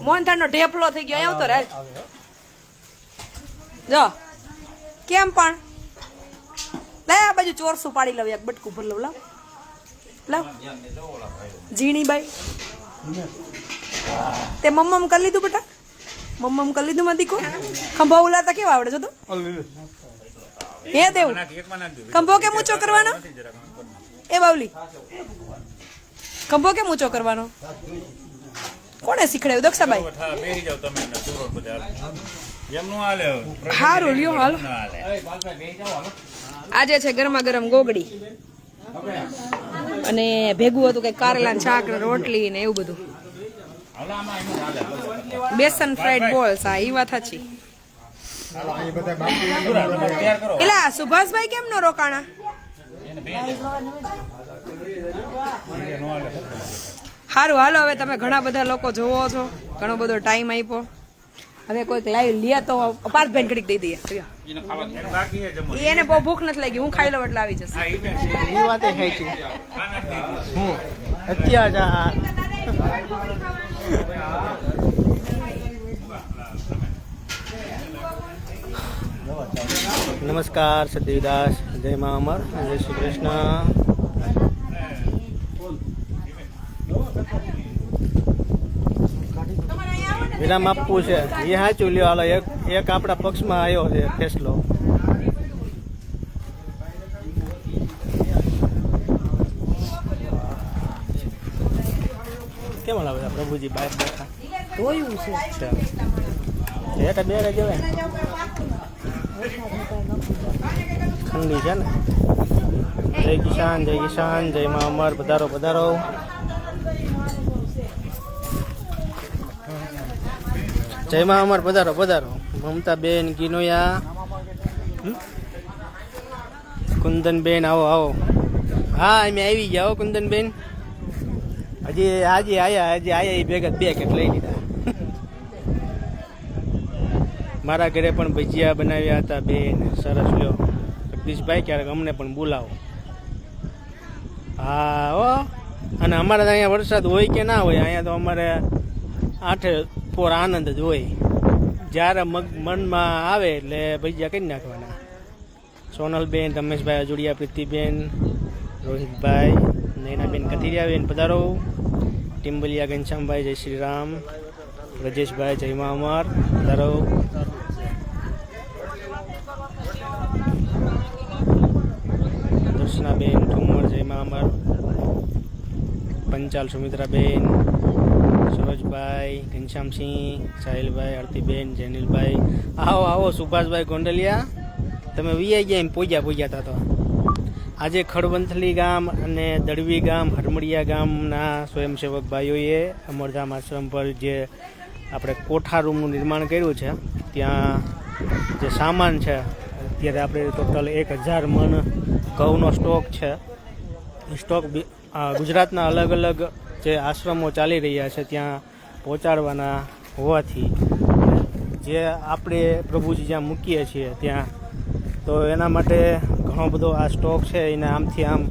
મોહનથાળ નો ઢેફલો થઈ ગયો આવતો રે જો કેમ પણ લે આ બાજુ ચોરસું પાડી લઉં એક બટકું ભર લઉં લાવ લાવ ઝીણીબાઈ તે મમ્મમ કરી લીધું બેટા મમ્મમ કરી લીધું માં દીકો ખંભો ઉલાતા કેવા આવડે જો તો હે દેવું ખંભો કેમ ઊંચો કરવાનો એ બાવલી ખંભો કેમ ઊંચો કરવાનો કોને શીખડાયું દક્ષાબાઈ હારું લ્યો હાલો આજે છે ગરમા ગરમ ગોગડી અને ભેગું હતું કઈ કારેલા શાક ને રોટલી ને એવું બધું બેસન ફ્રાઈડ બોલ્સ આ ઈ વાત સાચી એલા સુભાષભાઈ કેમ નો રોકાણા સારું હાલો હવે તમે ઘણા બધા લોકો જોવો છો ઘણો બધો ટાઈમ આપ્યો હવે કોઈક લાઈવ લે તો પાર્થભાઈ ઘડીક દઈ દઈએ એને બહુ ભૂખ નથી લાગી હું ખાઈ લઉં એટલે આવી જશે એ વાત છે હું અત્યાચાર નમસ્કાર સતીદાસ જય મા અમર જય શ્રી કૃષ્ણ વિરામ આપવું છે એ સાચું લ્યો હાલો એક આપણા પક્ષમાં આવ્યો છે ફેસલો કેમ લાવે પ્રભુજી બહાર બેઠા જોયું છે બેઠા બે જવાય ઠંડી છે ને જય કિસાન જય મા અમર પધારો પધારો જય મા અમર પધારો પધારો મમતા બેન ગિનોયા કુંદન બેન આવો આવો હા અમે આવી ગયા હો કુંદન બેન હજી આયા એ ભેગા બે કેટ લઈ લીધા મારા ઘરે પણ ભજીયા બનાવ્યા હતા બેન સરસ લ્યો જગદીશભાઈ ક્યારેક અમને પણ બોલાવો હા હો અને અમારે તો અહીંયા વરસાદ હોય કે ના હોય અહીંયા તો અમારે આઠે પોર આનંદ જ હોય જ્યારે મનમાં આવે એટલે ભજીયા કરી નાખવાના સોનલબેન રમેશભાઈ અજુડિયા પ્રીતિબેન રોહિતભાઈ નૈનાબેન કથિરિયાબેન પધારો ટિમ્બલિયા ઘનશ્યામભાઈ જય શ્રી રામ રજેશભાઈ જય મા અમર પધારો દર્શનાબેન ઠુમર જય મા અમર પંચાલ સુમિત્રાબેન સરોજભાઈ ઘનશ્યામસિંહ સાહિલભાઈ આરતીબેન જેનિલભાઈ આવો આવો સુભાષભાઈ ગોંડલિયા તમે વીઆઈ ગયા એમ પોગ્યા હતા તો આજે ખડવંથલી ગામ અને દળવી ગામ હરમડિયા ગામના સ્વયંસેવક ભાઈઓએ અમરધામ આશ્રમ પર જે આપણે કોઠા રૂમનું નિર્માણ કર્યું છે ત્યાં જે સામાન છે અત્યારે આપણે ટોટલ 1000 મણ ઘઉંનો સ્ટોક છે એ સ્ટોક ગુજરાતના અલગ અલગ જે આશ્રમો ચાલી રહ્યા છે ત્યાં પહોંચાડવાના હોવાથી જે આપણે પ્રભુજી જ્યાં મૂકીએ છીએ ત્યાં તો એના માટે ઘણો બધો આ સ્ટોક છે એને આમથી આમ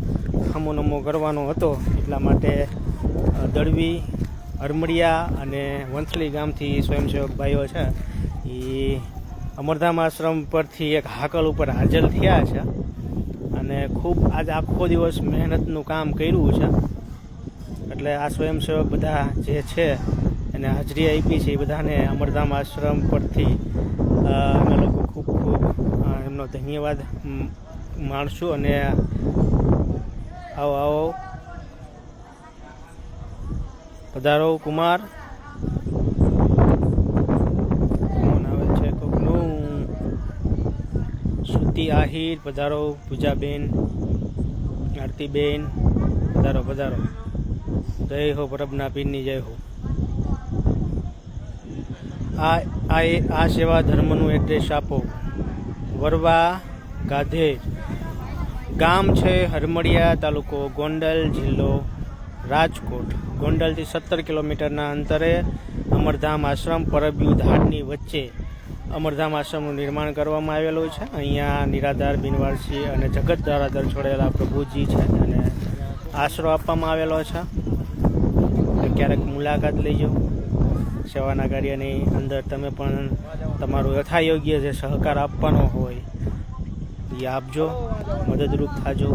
ખમો નમો કરવાનો હતો એટલા માટે દળવી હરમડિયા અને વંથલી ગામથી સ્વયંસેવક ભાઈઓ છે એ અમરધામ આશ્રમ પરથી એક હાકલ ઉપર હાજર થયા છે અને ખૂબ આજ આખો દિવસ મહેનતનું કામ કર્યું છે. એટલે આ સ્વયંસેવક બધા જે છે એને હાજરી આપી છે એ બધાને અમરધામ આશ્રમ પરથી અમે લોકો ખૂબ ખૂબ એમનો ધન્યવાદ માણશું. અને આવો આવો પધારો કુમાર. કોણ આવે છે કોકનું? શ્રુતિ આહિર પધારો. પૂજાબેન, આરતીબેન પધારો પધારો. જય હો પરબના પીરની જય હો. આ સેવા ધર્મનું એડ્રેસ આપો. વરવા ગાધેર ગામ છે, હરમડિયા તાલુકો ગોંડલ, જિલ્લો રાજકોટ. ગોંડલથી 17 કિલોમીટરના અંતરે અમરધામ આશ્રમ પરબિયું ધાડની વચ્ચે અમરધામ આશ્રમનું નિર્માણ કરવામાં આવેલું છે. અહીંયા નિરાધાર, બિનવારસી અને જગત ધરાધર છોડેલા પ્રભુજી છે અને આશરો આપવામાં આવેલો છે. ક્યારેક મુલાકાત લેજો. સેવાના કાર્યની અંદર તમે પણ તમારું યથાયોગ્ય જે સહકાર આપવાનો હોય એ આપજો, મદદરૂપ થાજો.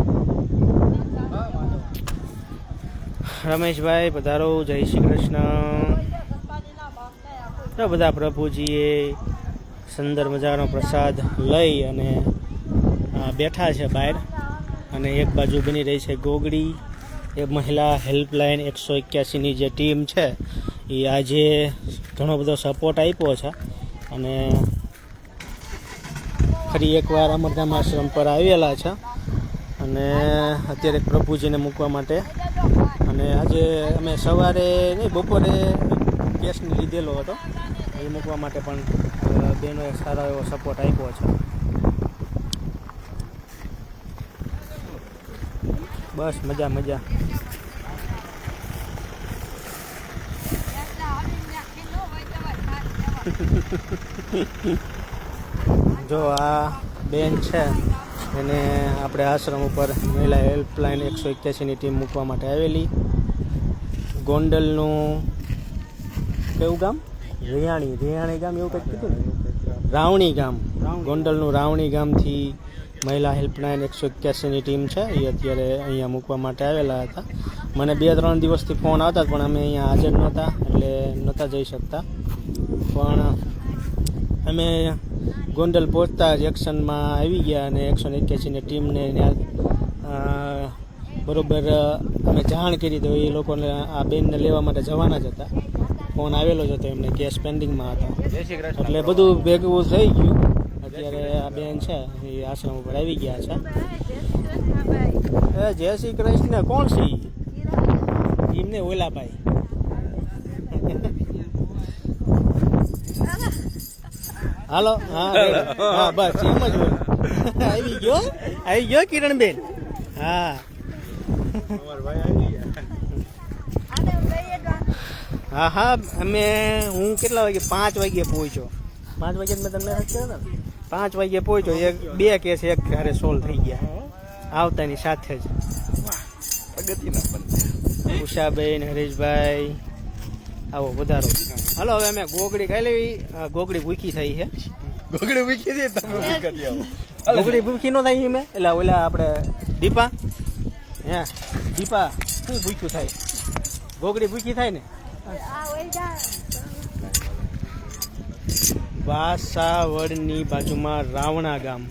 રમેશભાઈ પધારો. જય શ્રી કૃષ્ણ. તો બધા પ્રભુજીએ સુંદર મજાનો પ્રસાદ લઈ અને બેઠા છે બહાર. અને એક બાજુ બની રહી છે ગોગડી. એ મહિલા હેલ્પલાઇન 181ની જે ટીમ છે એ આજે ઘણો બધો સપોર્ટ આપ્યો છે અને ફરી એકવાર અમરધામ આશ્રમ પર આવેલા છે અને અત્યારે પ્રભુજીને મૂકવા માટે. અને આજે અમે સવારે નહીં બપોરે ગેસને લીધેલો હતો, એ મૂકવા માટે પણ બેનોએ સારો એવો સપોર્ટ આપ્યો છે. બસ મજા મજા. જો આ બેન છે એને આપણે આશ્રમ ઉપર મહિલા હેલ્પલાઇન 181ની ટીમ મૂકવા માટે આવેલી. ગોંડલનું કેવું ગામ? રિયાણી ગામ એવું કંઈક કીધું ને? રાવણી ગામ. ગોંડલનું રાવણી ગામથી મહિલા હેલ્પલાઇન 181ની ટીમ છે એ અત્યારે અહીંયા મૂકવા માટે આવેલા હતા. મને 2-3 દિવસથી ફોન આવતા પણ અમે અહીંયા હાજર નહોતા એટલે નહોતા જઈ શકતા. પણ અમે ગોંડલ પહોંચતા જ એક્શનમાં આવી ગયા અને 181ની ટીમને બરોબર અમે જાણ કરી તો એ લોકોને આ બેનને લેવા માટે જવાના જ હતા. ફોન આવેલો જ હતો, એમને કેસ પેન્ડિંગમાં હતા એટલે બધું ભેગું થઈ ગયું. અત્યારે આ બેન છે એ આશ્રમ ઉપર આવી ગયા છે. જય શ્રી કૃષ્ણ. કોણ છે એમને? ઓલાભાઈ. હાલો. હા બસ એમ જ હોય. આવી ગયો કિરણબેન. હા હા હું કેટલા વાગે? 5 વાગે પહોંચ્યો. 5 વાગે મેં તમને કહેતા ને 5 વાગે પહોંચ્યો. 2 કેસ એક ઘરે સોલ્વ થઈ ગયા આવતાની સાથે જ. ઉષાબેન, હરેશભાઈ આવો વધારો. હાલો હવે અમે ગોગડી ખાઈ લેવી. ગોગડી ભૂખી થઈ છે. ગોગડી ભૂખી છે તમે ગોગડી ભૂખી નો થાય મેં એટલે ઓલા આપણે દીપા શું ભૂખ્યું થાય? ગોગડી ભૂખી થાય ને. વાસાવડની બાજુમાં રાવણા ગામ.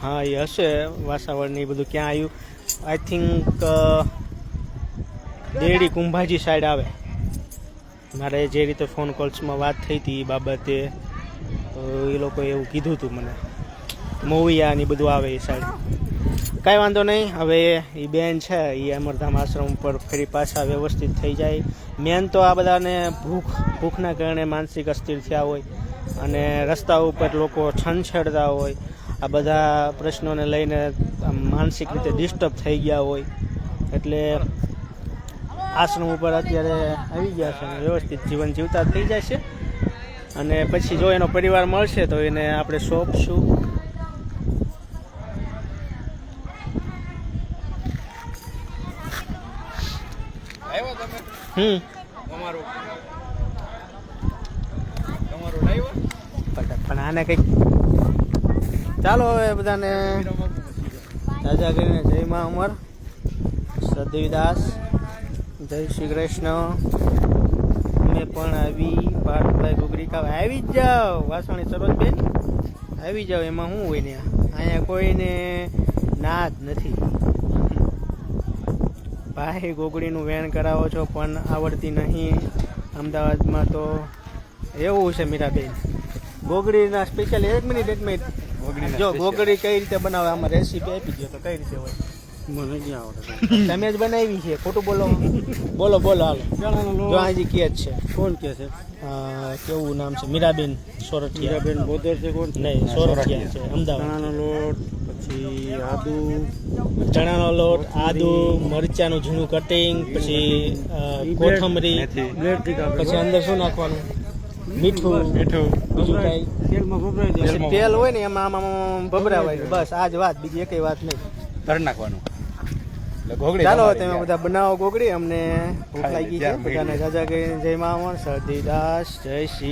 હા એ હશે વાસાવડની. બધું ક્યાં આવ્યું? આઈ થિંક દેડી કુંભાજી સાઈડ આવે. મારે જે રીતે ફોન કોલ્સમાં વાત થઈ હતી એ બાબતે તો એ લોકોએ એવું કીધું હતું મને. મોવિયા ને બધું આવે એ સાઈડ. કાંઈ વાંધો નહીં. હવે એ બેન છે એ અમરધામ આશ્રમ ઉપર ફરી પાછા વ્યવસ્થિત થઈ જાય. મેન તો આ બધાને ભૂખના કારણે માનસિક અસ્થિર થયા હોય અને રસ્તા ઉપર લોકો છંછેડતા હોય, આ બધા પ્રશ્નોને લઈને માનસિક રીતે ડિસ્ટર્બ થઈ ગયા હોય એટલે આશ્રમ ઉપર અત્યારે આવી ગયા છે. વ્યવસ્થિત જીવન જીવતા થઈ જાય છે અને પછી જો એનો પરિવાર મળશે તો એને આપણે સોંપશું. પણ આને કંઈક ચાલો હવે બધાને રાજા કરીને જય મા અમર, સદૈવદાસ, જય શ્રી કૃષ્ણ. અમે પણ આવી પાર્થભાઈ ઘૂઘરી ખાવા આવી જ જાઓ. વાસણી સરોજબેન આવી જાઓ, એમાં શું હોય ને, અહીંયા કોઈને ના જ નથી. ભાઈ ઘૂઘરીનું વેણ કરાવો છો પણ આવડતી નહીં. અમદાવાદમાં તો એવું છે મીરાબેન, ઘૂઘરીના સ્પેશિયલ 1 મિનિટ જો ઘૂઘરી કઈ રીતે બનાવે આમાં રેસીપી આપી દો તો કઈ રીતે હોય? મને ક્યાં આવડે? તમે જ બનાવી છે, ખોટું બોલો. બોલો હાલો. જો હજી કે જ છે. કોણ કે છે? કેવું નામ છે? મીરાબેન સોરઠિયા. બેન બોદર છે કોણ? નહીં, સોરઠિયા છે, અમદાવાદ. ચણાનો લોટ, પછી આદુ, ચણાનો લોટ, આદુ, મરચાનું ઝીણું કટિંગ, પછી કોથમરી, પછી અંદર શું નાખવાનું? મીઠું. બીજું કઈ? તેલમાં ભભરાઈ દે. પછી તેલ હોય ને એમાં આમાં ભભરાવાય. બસ આ જ વાત, બીજી એકેય વાત નહીં. ભરી નાખવાનું. ચાલો તમે બધા બનાવો ઘૂઘરી. અમને ભૂખ લાગી છે. બધાને રાજા કહીને જય મા અમર, સદૈવદાસ, જય શ્રી